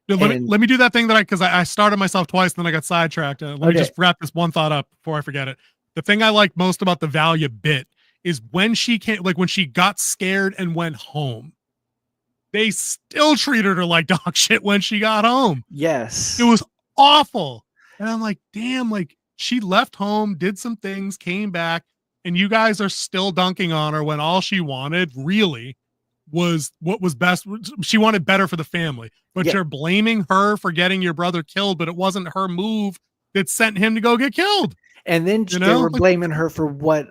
Cool. Let me do that thing that because I started myself twice, and then I got sidetracked. Let me just wrap this one thought up before I forget it. The thing I like most about the Valia bit is when she came, like when she got scared and went home, they still treated her like dog shit when she got home. Yes. It was awful. And I'm like, damn, like she left home, did some things, came back, and you guys are still dunking on her when all she wanted really was what was best. She wanted better for the family, but you're blaming her for getting your brother killed, but it wasn't her move that sent him to go get killed. And then they were blaming her for what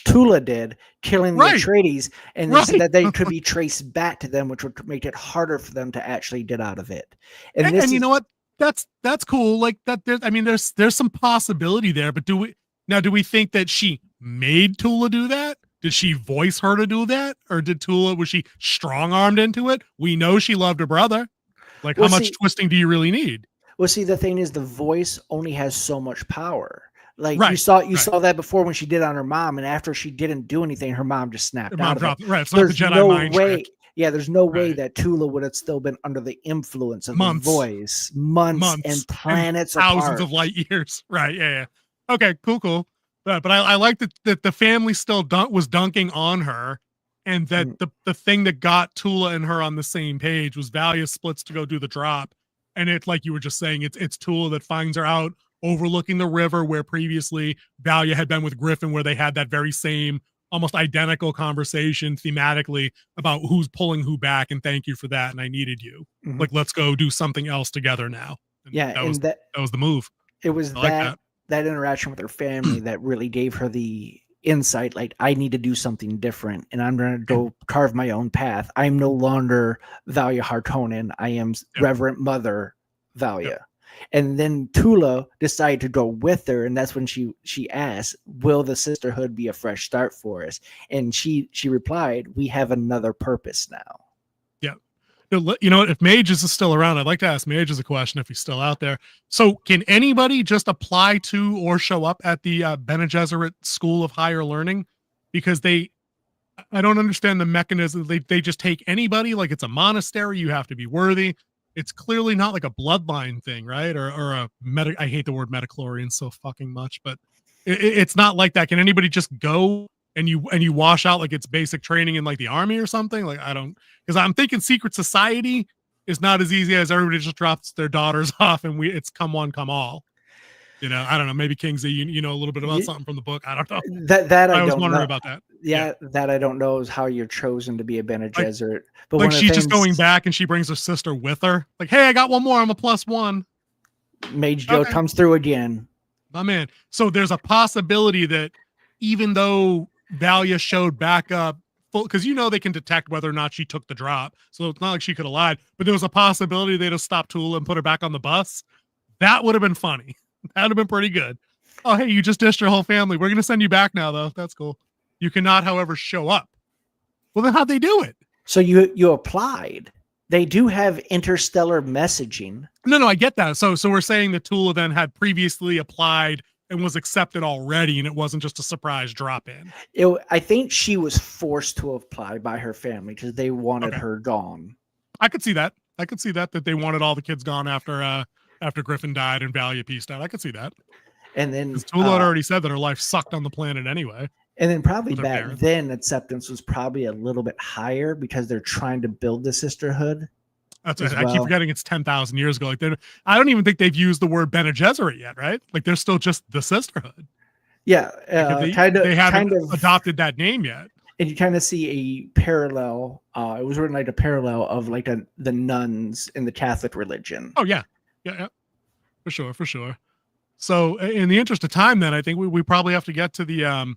Tula did, killing the Atreides, and they said that they could be traced back to them, which would make it harder for them to actually get out of it. And you know what? That's cool. Like that. There's some possibility there, but do we think that she made Tula do that? Did she voice her to do that, or was she strong-armed into it? We know she loved her brother. Like, how much twisting do you really need? Well, see, the thing is, the voice only has so much power. Like you saw that before when she did on her mom, and after she didn't do anything, her mom just snapped out of it. Right, it's not the Jedi mind trick. Yeah, there's no way that Tula would have still been under the influence of the voice. Months and planets and thousands apart. of light years. Right, yeah. Okay, cool. But I like that the family still was dunking on her, and that the thing that got Tula and her on the same page was Valia splits to go do the drop, and it's like you were just saying, it's Tula that finds her out overlooking the river where previously Valia had been with Griffin, where they had that very same, almost identical conversation thematically about who's pulling who back, and thank you for that, and I needed you. Like, let's go do something else together now. And that was the move. It was that interaction with her family that really gave her the insight, like, I need to do something different, and I'm going to go carve my own path. I'm no longer Valia Harkonnen. I am Reverend Mother Valia. And then Tula decided to go with her, and that's when she asked, will the sisterhood be a fresh start for us? And she replied, we have another purpose now. Yeah. You know, if Mages is still around, I'd like to ask Mages a question if he's still out there. So can anybody just apply to or show up at the Bene Gesserit School of Higher Learning? Because I don't understand the mechanism. They just take anybody, like it's a monastery, you have to be worthy. It's clearly not like a bloodline thing, right? Or a I hate the word metachlorian so fucking much, but it's not like that. Can anybody just go and you wash out like it's basic training in like the army or something? Like, I don't, because I'm thinking secret society is not as easy as everybody just drops their daughters off and it's come one, come all. You know, I don't know. Maybe Kingsley, you know a little bit about something from the book. I don't know. That I was wondering about that. Yeah, that I don't know is how you're chosen to be a Bene Gesserit. But like she's just going back and she brings her sister with her. Like, hey, I got one more. I'm a +1. Mage Joe comes through again. My man. So there's a possibility that even though Valia showed back up, because you know they can detect whether or not she took the drop. So it's not like she could have lied. But there was a possibility they'd have stopped Tula and put her back on the bus. That would have been funny. That would have been pretty good. Oh, hey, you just dished your whole family. We're going to send you back now, though. That's cool. You cannot, however, show up. Well, then how'd they do it? So you applied. They do have interstellar messaging. No, I get that. So we're saying that Tula then had previously applied and was accepted already, and it wasn't just a surprise drop in. I think she was forced to apply by her family because they wanted her gone. I could see that. That they wanted all the kids gone after Griffin died and Valia pieced out. I could see that. And then Tula had already said that her life sucked on the planet anyway. And then probably back then acceptance was probably a little bit higher because they're trying to build the sisterhood. That's right. I keep forgetting it's 10,000 years ago. Like I don't even think they've used the word Bene Gesserit yet, right? Like they're still just the sisterhood. Yeah, they haven't adopted that name yet. And you kind of see a parallel. It was written like a parallel of like the nuns in the Catholic religion. Oh yeah, for sure. So in the interest of time, then I think we probably have to get to the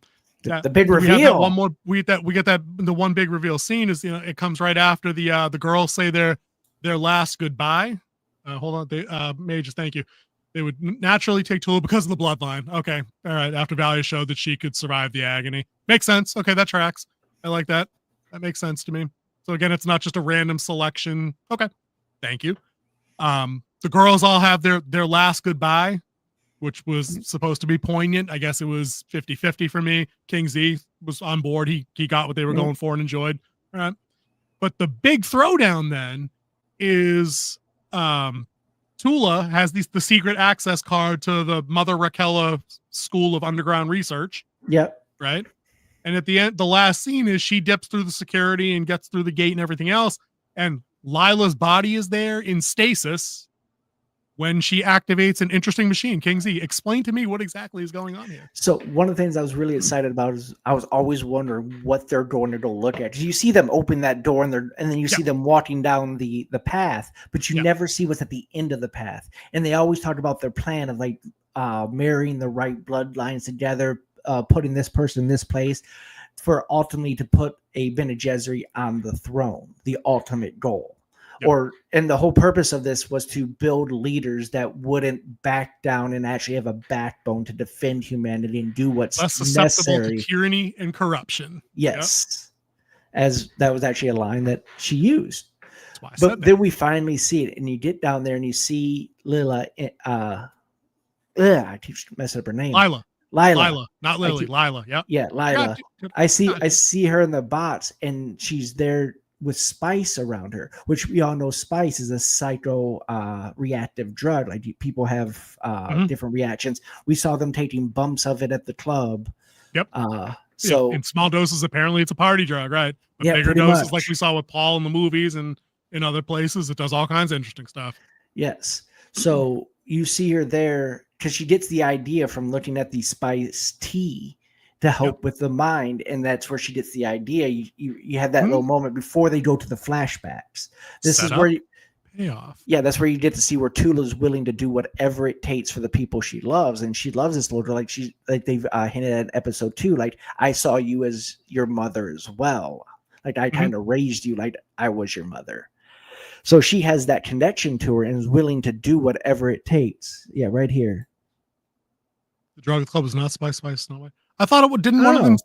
big reveal. We get that the one big reveal scene is, you know, it comes right after the girls say their last goodbye. Hold on, Mages, thank you. They would naturally take Tula because of the bloodline. Okay, all right. After Valia showed that she could survive the agony, makes sense. Okay, that tracks. I like that. That makes sense to me. So again, it's not just a random selection. Okay, thank you. The girls all have their last goodbye, which was supposed to be poignant. I guess it was 50-50 for me. King Z was on board. He got what they were going for and enjoyed. All right. But the big throwdown then is Tula has the secret access card to the Mother Raquella School of Underground Research. Yep. Right. And at the end, the last scene is she dips through the security and gets through the gate and everything else. And Lila's body is there in stasis when she activates an interesting machine. King Z, explain to me what exactly is going on here. So one of the things I was really excited about is I was always wondering what they're going to go look at. Because you see them open that door and then you see them walking down the path, but you never see what's at the end of the path. And they always talk about their plan of like marrying the right bloodlines together, putting this person in this place for ultimately to put a Bene Gesserit on the throne, the ultimate goal. And the whole purpose of this was to build leaders that wouldn't back down and actually have a backbone to defend humanity and do what's less susceptible necessary. To tyranny and corruption. Yes. As that was actually a line that she used. That's why I but said then we finally see it, and you get down there and you see Lila. I keep messing up her name. Lila, not Lily. Lila. Yep. Yeah, Lila. I see her in the box, and she's there with spice around her, which we all know spice is a psycho reactive drug. Like people have different reactions. We saw them taking bumps of it at the club. Yep. So in small doses, apparently it's a party drug, right? But bigger doses, like we saw with Paul in the movies and in other places, it does all kinds of interesting stuff. Yes. So you see her there because she gets the idea from looking at the spice tea to help with the mind, and that's where she gets the idea. You have that little moment before they go to the flashbacks. This is where payoff. Yeah, that's where you get to see where Tula's willing to do whatever it takes for the people she loves, and she loves this little like they've hinted at in episode 2. Like, I saw you as your mother as well. Like I kind of raised you like I was your mother. So she has that connection to her and is willing to do whatever it takes. Yeah, right here. The drug club is not Spice Snow White. I thought one of them.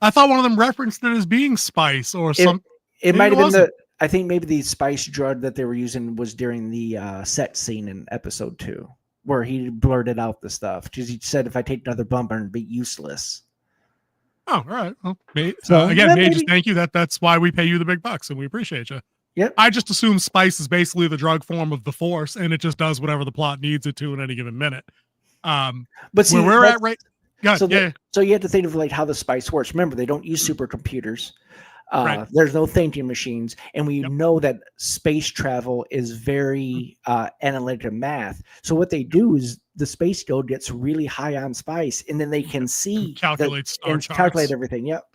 I thought one of them referenced it as being spice or something. It might have been I think maybe the spice drug that they were using was during the set scene in episode 2, where he blurted out the stuff because he said, "If I take another bump, I'm gonna be useless." Oh, all right. Well, Mages, thank you. That's why we pay you the big bucks, and we appreciate you. Yep. I just assume spice is basically the drug form of the Force, and it just does whatever the plot needs it to in any given minute. But see, where we're at right. So you have to think of like how the spice works. Remember, they don't use supercomputers. There's no thinking machines, and we know that space travel is very analytic and math. So what they do is the space gold gets really high on spice, and then they can see calculate everything. Yep.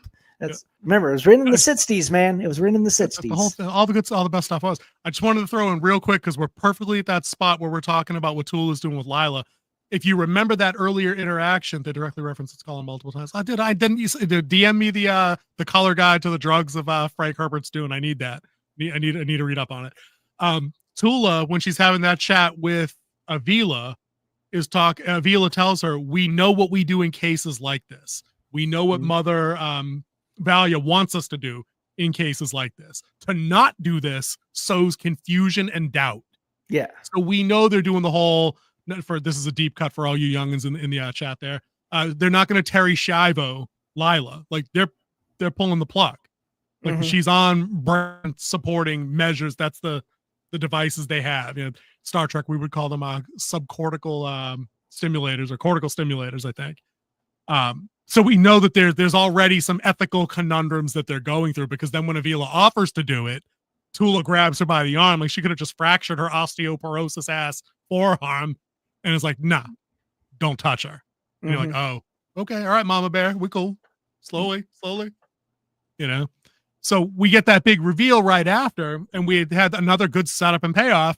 Remember, it was written in the 60s, man. It was written in the 60s. All the best stuff was. I just wanted to throw in real quick because we're perfectly at that spot where we're talking about what Tula's doing with Lila. If you remember that earlier interaction, they directly referenced its color multiple times. I didn't. You DM me the color guide to the drugs of Frank Herbert's Dune. I need that. I need to read up on it. Tula, when she's having that chat with Avila, Avila tells her, "We know what we do in cases like this. We know what Mother Valia wants us to do in cases like this. To not do this sows confusion and doubt." Yeah. So we know they're doing the whole. This is a deep cut for all you youngins in the chat there. They're not going to Terry Schiavo Lila. Like they're pulling the plug. Like she's on brand supporting measures. That's the devices they have. Star Trek, we would call them subcortical stimulators or cortical stimulators, I think. So we know that there's already some ethical conundrums that they're going through, because then when Avila offers to do it, Tula grabs her by the arm. Like she could have just fractured her osteoporosis ass forearm. And it's like, nah, don't touch her. And you're like, oh, okay. All right, Mama Bear, we cool. Slowly. So we get that big reveal right after, and we had another good setup and payoff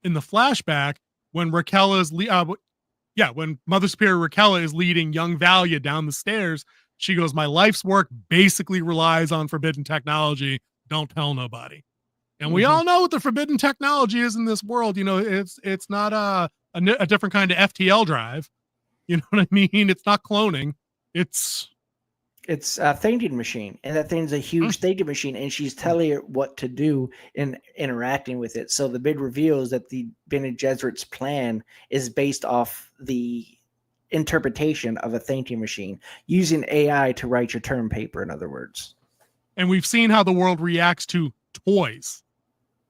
in the flashback when when Mother Superior Raquella is leading young Valia down the stairs. She goes, "My life's work basically relies on forbidden technology. Don't tell nobody." And we all know what the forbidden technology is in this world. It's not a different kind of FTL drive. You know what I mean? It's not cloning. It's It's a thinking machine, and that thing's a huge thinking machine, and she's telling it what to do and interacting with it. So the big reveal is that the Bene Gesserit's plan is based off the interpretation of a thinking machine using AI to write your term paper, in other words. And we've seen how the world reacts to toys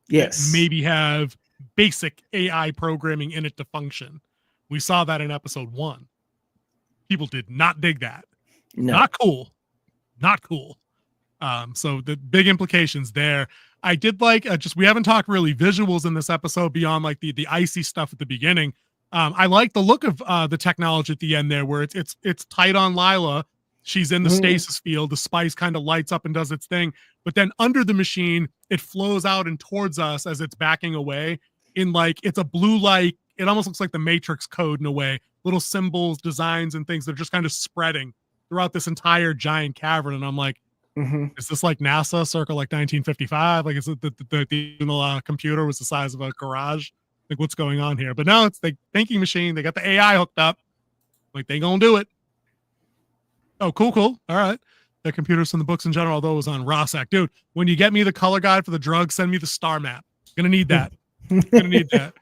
Yes. that maybe have basic AI programming in it to function. We saw that in episode 1. People did not dig that. No. Not cool. Not cool. So the big implications there. I did like we haven't talked really visuals in this episode beyond like the icy stuff at the beginning. I like the look of the technology at the end there, where it's tight on Lila. She's in the stasis field. The spice kind of lights up and does its thing, but then under the machine, it flows out and towards us as it's backing away. In like it's a blue light. It almost looks like the Matrix code in a way. Little symbols, designs, and things that are just kind of spreading throughout this entire giant cavern. And I'm like, is this like NASA circa like 1955? Like, is it the computer was the size of a garage? Like, what's going on here? But now it's the thinking machine. They got the AI hooked up. Like, they gonna do it. Oh, cool. All right. The computers from the books in general, although it was on Rossack. Dude, when you get me the color guide for the drug, send me the star map. Gonna need that. Gonna need that.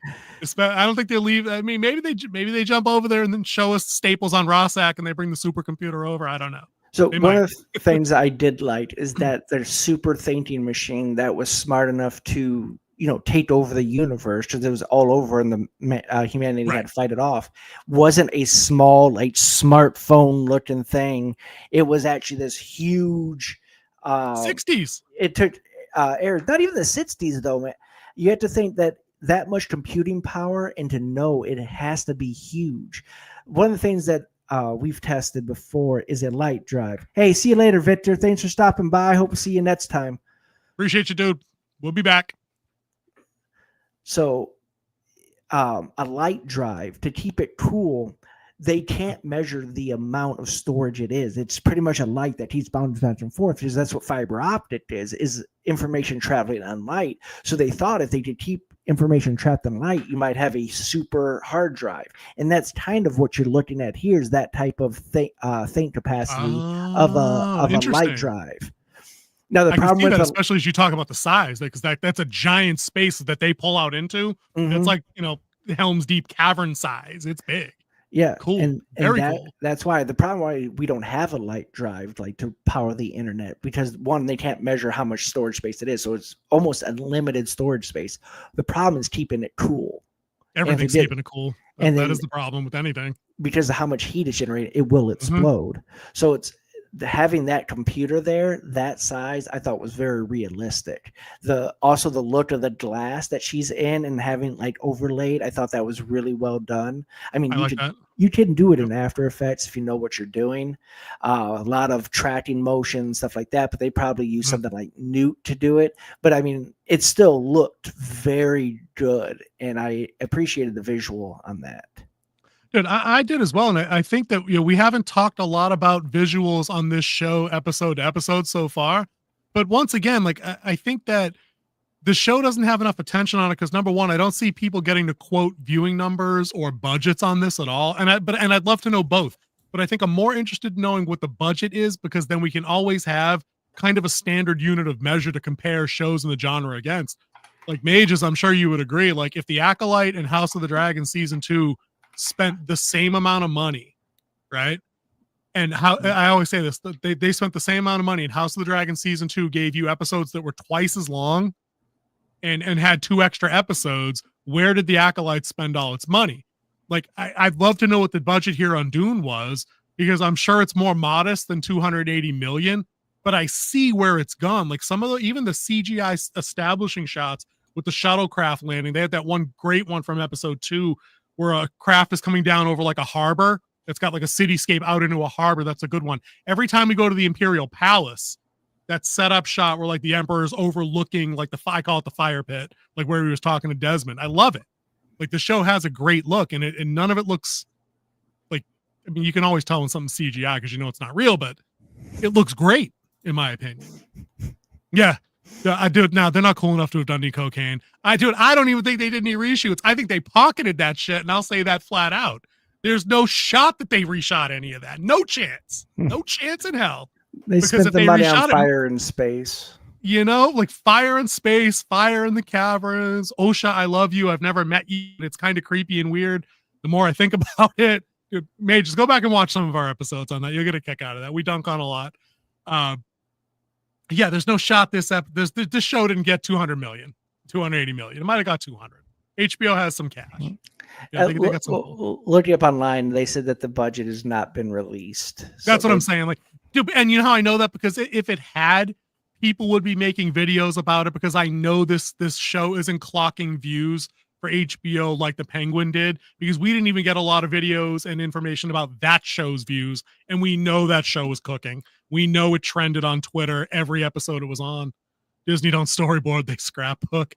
I don't think they'll leave. I mean, maybe they jump over there and then show us staples on Rossack and they bring the supercomputer over. I don't know. So one of the things I did like is that their super thinking machine that was smart enough to, take over the universe, because it was all over and the humanity had to fight it off, wasn't a small, like, smartphone looking thing. It was actually this huge 60s. It took Eric, not even the 60s though, man. You have to think that much computing power, and to know it has to be huge. One of the things that we've tested before is a light drive. Hey, see you later, Victor. Thanks for stopping by. Hope to see you next time. Appreciate you, dude. We'll be back. So a light drive, to keep it cool, they can't measure the amount of storage it is. It's pretty much a light that keeps bouncing back and forth, because that's what fiber optic is information traveling on light. So they thought if they could keep information trapped in light, you might have a super hard drive. And that's kind of what you're looking at here, is that type of think capacity of a light drive. Now, the problem with especially as you talk about the size, because that's a giant space that they pull out into. It's like, Helm's Deep cavern size. It's big. Yeah, cool. And very cool. That's why the problem why we don't have a light drive like to power the internet, because one, they can't measure how much storage space it is, so it's almost unlimited storage space. The problem is keeping it cool. Everything's keeping it cool, and that is the problem with anything. Because of how much heat is generated, it will explode. So it's having that computer there, that size, I thought was very realistic. Also the look of the glass that she's in and having like overlaid, I thought that was really well done. I mean, you can do it in After Effects if you know what you're doing. A lot of tracking motion, stuff like that, but they probably use something like Newt to do it. But I mean, it still looked very good, and I appreciated the visual on that. Dude, I did as well, and I think that we haven't talked a lot about visuals on this show episode to episode so far. But once again, like I think that the show doesn't have enough attention on it because, number one, I don't see people getting to quote viewing numbers or budgets on this at all, and I'd love to know both. But I think I'm more interested in knowing what the budget is, because then we can always have kind of a standard unit of measure to compare shows in the genre against. Like Mages, I'm sure you would agree. Like if The Acolyte and House of the Dragon season 2 spent the same amount of money, right? And how I always say this, they spent the same amount of money, and House of the Dragon season 2 gave you episodes that were twice as long and had 2 extra episodes. Where did The Acolyte spend all its money? Like I'd love to know what the budget here on Dune was, because I'm sure it's more modest than 280 million, but I see where it's gone. Like even the CGI establishing shots with the shuttlecraft landing, they had that one great one from episode 2 where a craft is coming down over like a harbor. It's got like a cityscape out into a harbor. That's a good one. Every time we go to the Imperial Palace, that setup shot where like the Emperor's overlooking like I call it the fire pit, like where he was talking to Desmond. I love it. Like the show has a great look, and none of it looks like, I mean, you can always tell when something's CGI because it's not real, but it looks great in my opinion. Yeah. I do it now. They're not cool enough to have done cocaine. I don't even think they did any reshoots. I think they pocketed that shit, and I'll say that flat out. There's no shot that they reshot any of that. No chance. No chance in hell. They Because spent if the they money on reshot it, Fire in Space. you know, like Fire in Space, Fire in the Caverns, OSHA, I love you. I've never met you. It's kind of creepy and weird. The more I think about it, May just go back and watch some of our episodes on that. You'll get a kick out of that. We dunk on a lot. Yeah, there's no shot this show didn't get 200 million, 280 million. It might have got 200. HBO has some cash. Yeah, they got some. Looking up online, they said that the budget has not been released. That's what I'm saying. Like, dude, and you know how I know that? Because if it had, people would be making videos about it, because I know this show isn't clocking views for HBO like The Penguin did, because we didn't even get a lot of videos and information about that show's views, and we know that show was cooking. We know it trended on Twitter every episode it was on. Disney don't storyboard, they scrapbook.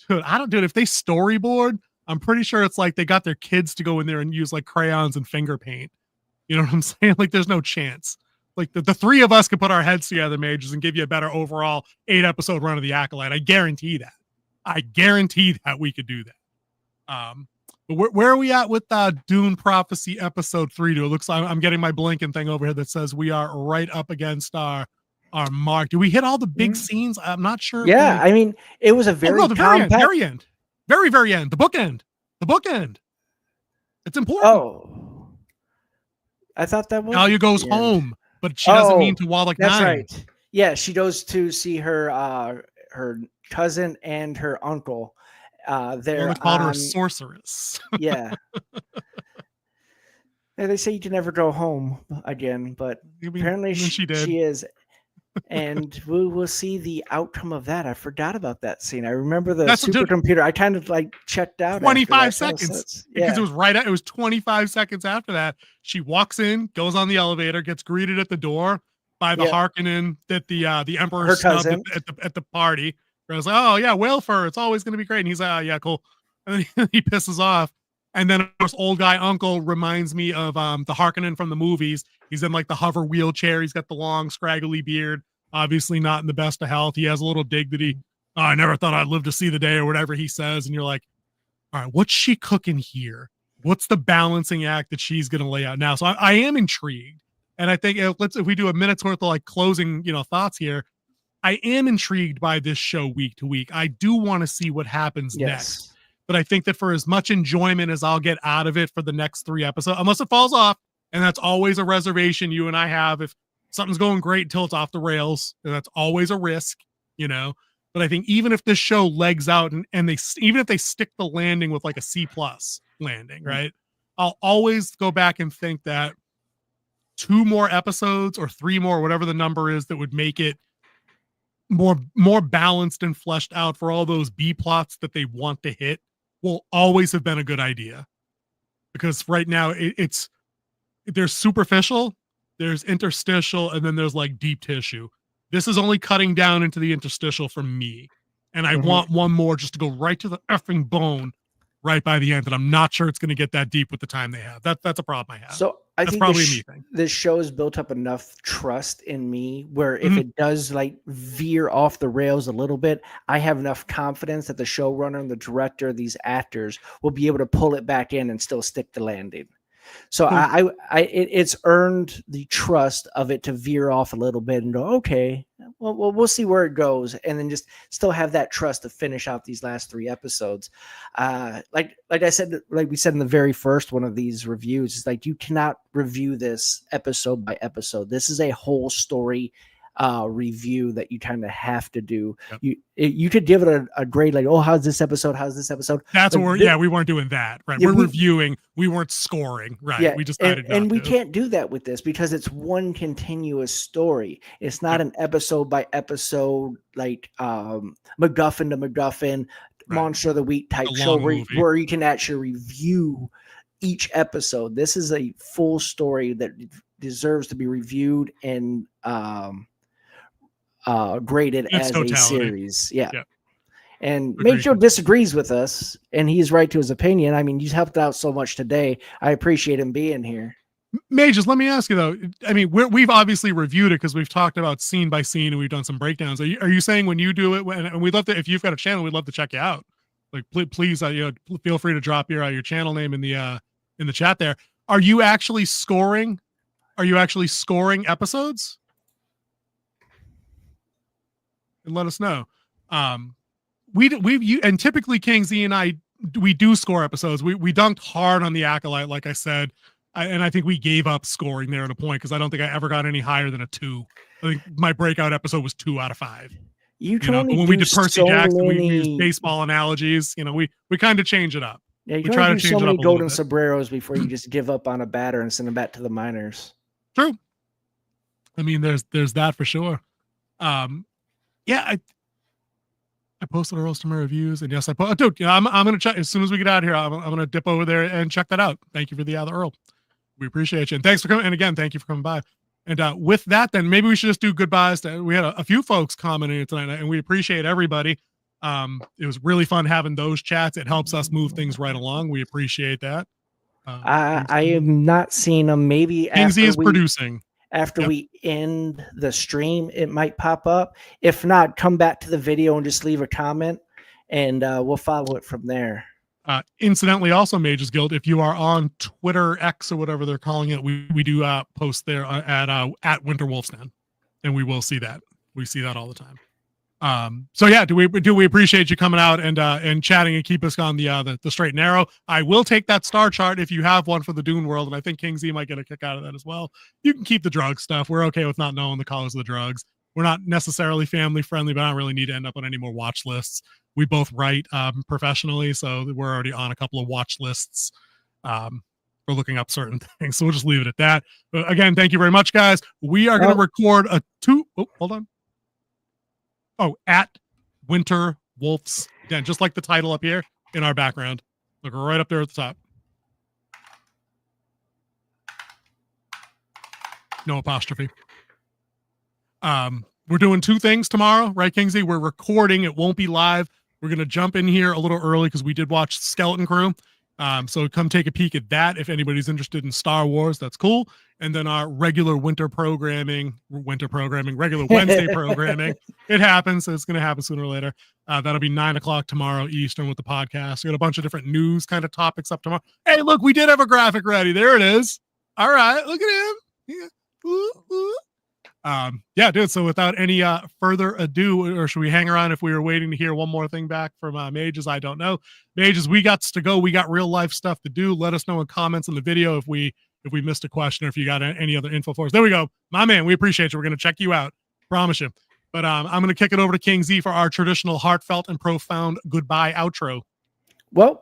Dude, if they storyboard, I'm pretty sure it's like they got their kids to go in there and use like crayons and finger paint. You know what I'm saying? Like, there's no chance. Like, the three of us could put our heads together, Majors, and give you a better overall 8-episode run of The Acolyte. I guarantee that. I guarantee that we could do that. But where are we at with Dune Prophecy episode 3? It looks like I'm getting my blinking thing over here that says we are right up against our mark. Do we hit all the big scenes? I'm not sure. Yeah, I mean, it was a very the compact... very end, very end, the bookend. It's important. Oh, I thought that was Talia goes home, but she doesn't mean to Wallach 9. That's right. Yeah, she goes to see her cousin and her uncle. They're called her a sorceress. Yeah. Yeah, they say you can never go home again, but apparently she did. She is. And we will see the outcome of that. I forgot about that scene. I remember the supercomputer. I kind of like checked out. 25 seconds because it was it was 25 seconds after that. She walks in, goes on the elevator, gets greeted at the door by the Harkonnen that the Emperor snubbed at the party. I was like, oh yeah, whale fur. It's always going to be great. And he's like, oh yeah, cool. And then he pisses off. And then of course, old guy uncle reminds me of the Harkonnen from the movies. He's in like the hover wheelchair. He's got the long scraggly beard. Obviously not in the best of health. He has a little dignity. Oh, I never thought I'd live to see the day, or whatever he says. And you're like, all right, what's she cooking here? What's the balancing act that she's going to lay out now? So I am intrigued. And I think if we do a minute's worth of like closing, thoughts here, I am intrigued by this show week to week. I do want to see what happens next. But I think that for as much enjoyment as I'll get out of it for the next 3 episodes, unless it falls off, and that's always a reservation you and I have, if something's going great until it's off the rails, and that's always a risk, But I think even if this show legs out and even if they stick the landing with like a C+ landing, right? I'll always go back and think that 2 more episodes or 3 more, whatever the number is, that would make it more balanced and fleshed out for all those B plots that they want to hit, will always have been a good idea. Because right now there's superficial, there's interstitial, and then there's like deep tissue. This is only cutting down into the interstitial for me. And I want one more just to go right to the effing bone right by the end. And I'm not sure it's going to get that deep with the time they have. That's a problem I have. So I think probably this show has built up enough trust in me where if it does like veer off the rails a little bit, I have enough confidence that the showrunner and the director, these actors, will be able to pull it back in and still stick the landing. So it's earned the trust of it to veer off a little bit and go, okay, well, we'll see where it goes, and then just still have that trust to finish out these last 3 episodes. Like I said, like we said in the very first one of these reviews, it's like you cannot review this episode by episode. This is a whole story review that you kind of have to do. You could give it a grade like, oh, how's this episode? That's what we weren't doing that, right? We're reviewing, we weren't scoring, right? Yeah, we decided and we can't do that with this because it's one continuous story. It's not an episode by episode like MacGuffin to MacGuffin, Monster of the Week type show where you can actually review each episode. This is a full story that deserves to be reviewed and graded as totality. A series. Yeah. And Major disagrees with us, and he's right to his opinion. I mean, you helped out so much today. I appreciate him being here. Majors, let me ask you though. I mean, we've obviously reviewed it because we've talked about scene by scene and we've done some breakdowns. Are you saying when you do it, and we'd love to, if you've got a channel, we'd love to check you out. Like, please, feel free to drop your channel name in the chat there. Are you actually scoring? Are you actually scoring episodes? and let us know. And typically King Z and I, we do score episodes. We dunked hard on the Acolyte, like I said, and I think we gave up scoring there at a point because I don't think I ever got any higher than a 2. I think my breakout episode was 2 out of 5. You know, only when we did Percy so Jackson, many... we used baseball analogies. You know, we kind of change it up. Yeah, you we can try only to do change so it up many a little golden bit. sombreros before you just give up on a batter and send them back to the minors. True. I mean, there's that for sure. Yeah, I posted a roast of my reviews, and yes, dude, you know, I'm gonna check as soon as we get out of here. I'm gonna dip over there and check that out. Thank you for the Earl. We appreciate you, and thanks for coming. And again, thank you for coming by. And with that, then maybe we should just do goodbyes. We had a few folks commenting tonight, and we appreciate everybody. It was really fun having those chats. It helps us move things right along. We appreciate that. I am not seeing them. Maybe King Z is producing. After we end the stream, it might pop up. If not, come back to the video and just leave a comment, and we'll follow it from there. Incidentally, also Mages Guild, if you are on Twitter, X, or whatever they're calling it, we do post there at Winter Wolfsden, and we will see that. We see that all the time. So yeah, do we appreciate you coming out and chatting and keep us on the straight and narrow. I will take that star chart if you have one for the Dune world, and I think King Z might get a kick out of that as well. You can keep the drug stuff. We're okay with not knowing the colors of the drugs. We're not necessarily family friendly, but I don't really need to end up on any more watch lists. We both write professionally, so we're already on a couple of watch lists for looking up certain things. So we'll just leave it at that. But again, thank you very much, guys. We are going to record hold on. Oh, at Winter Wolves Den, just like the title up here in our background. Look right up there at the top. No apostrophe. We're doing 2 things tomorrow, right, King Z? We're recording. It won't be live. We're going to jump in here a little early because we did watch Skeleton Crew. So come take a peek at that. If anybody's interested in Star Wars, that's cool. And then our regular regular Wednesday programming. It happens. So it's going to happen sooner or later. That'll be 9:00 tomorrow Eastern with the podcast. We got a bunch of different news kind of topics up tomorrow. Hey, look, we did have a graphic ready. There it is. All right. Look at him. Yeah. Yeah, dude. So without any further ado, or should we hang around if we were waiting to hear one more thing back from Mages? I don't know. Mages, we got to go. We got real life stuff to do. Let us know in comments on the video if we missed a question or if you got any other info for us. There we go, my man. We appreciate you. We're gonna check you out. Promise you. But I'm gonna kick it over to King Z for our traditional heartfelt and profound goodbye outro. Well,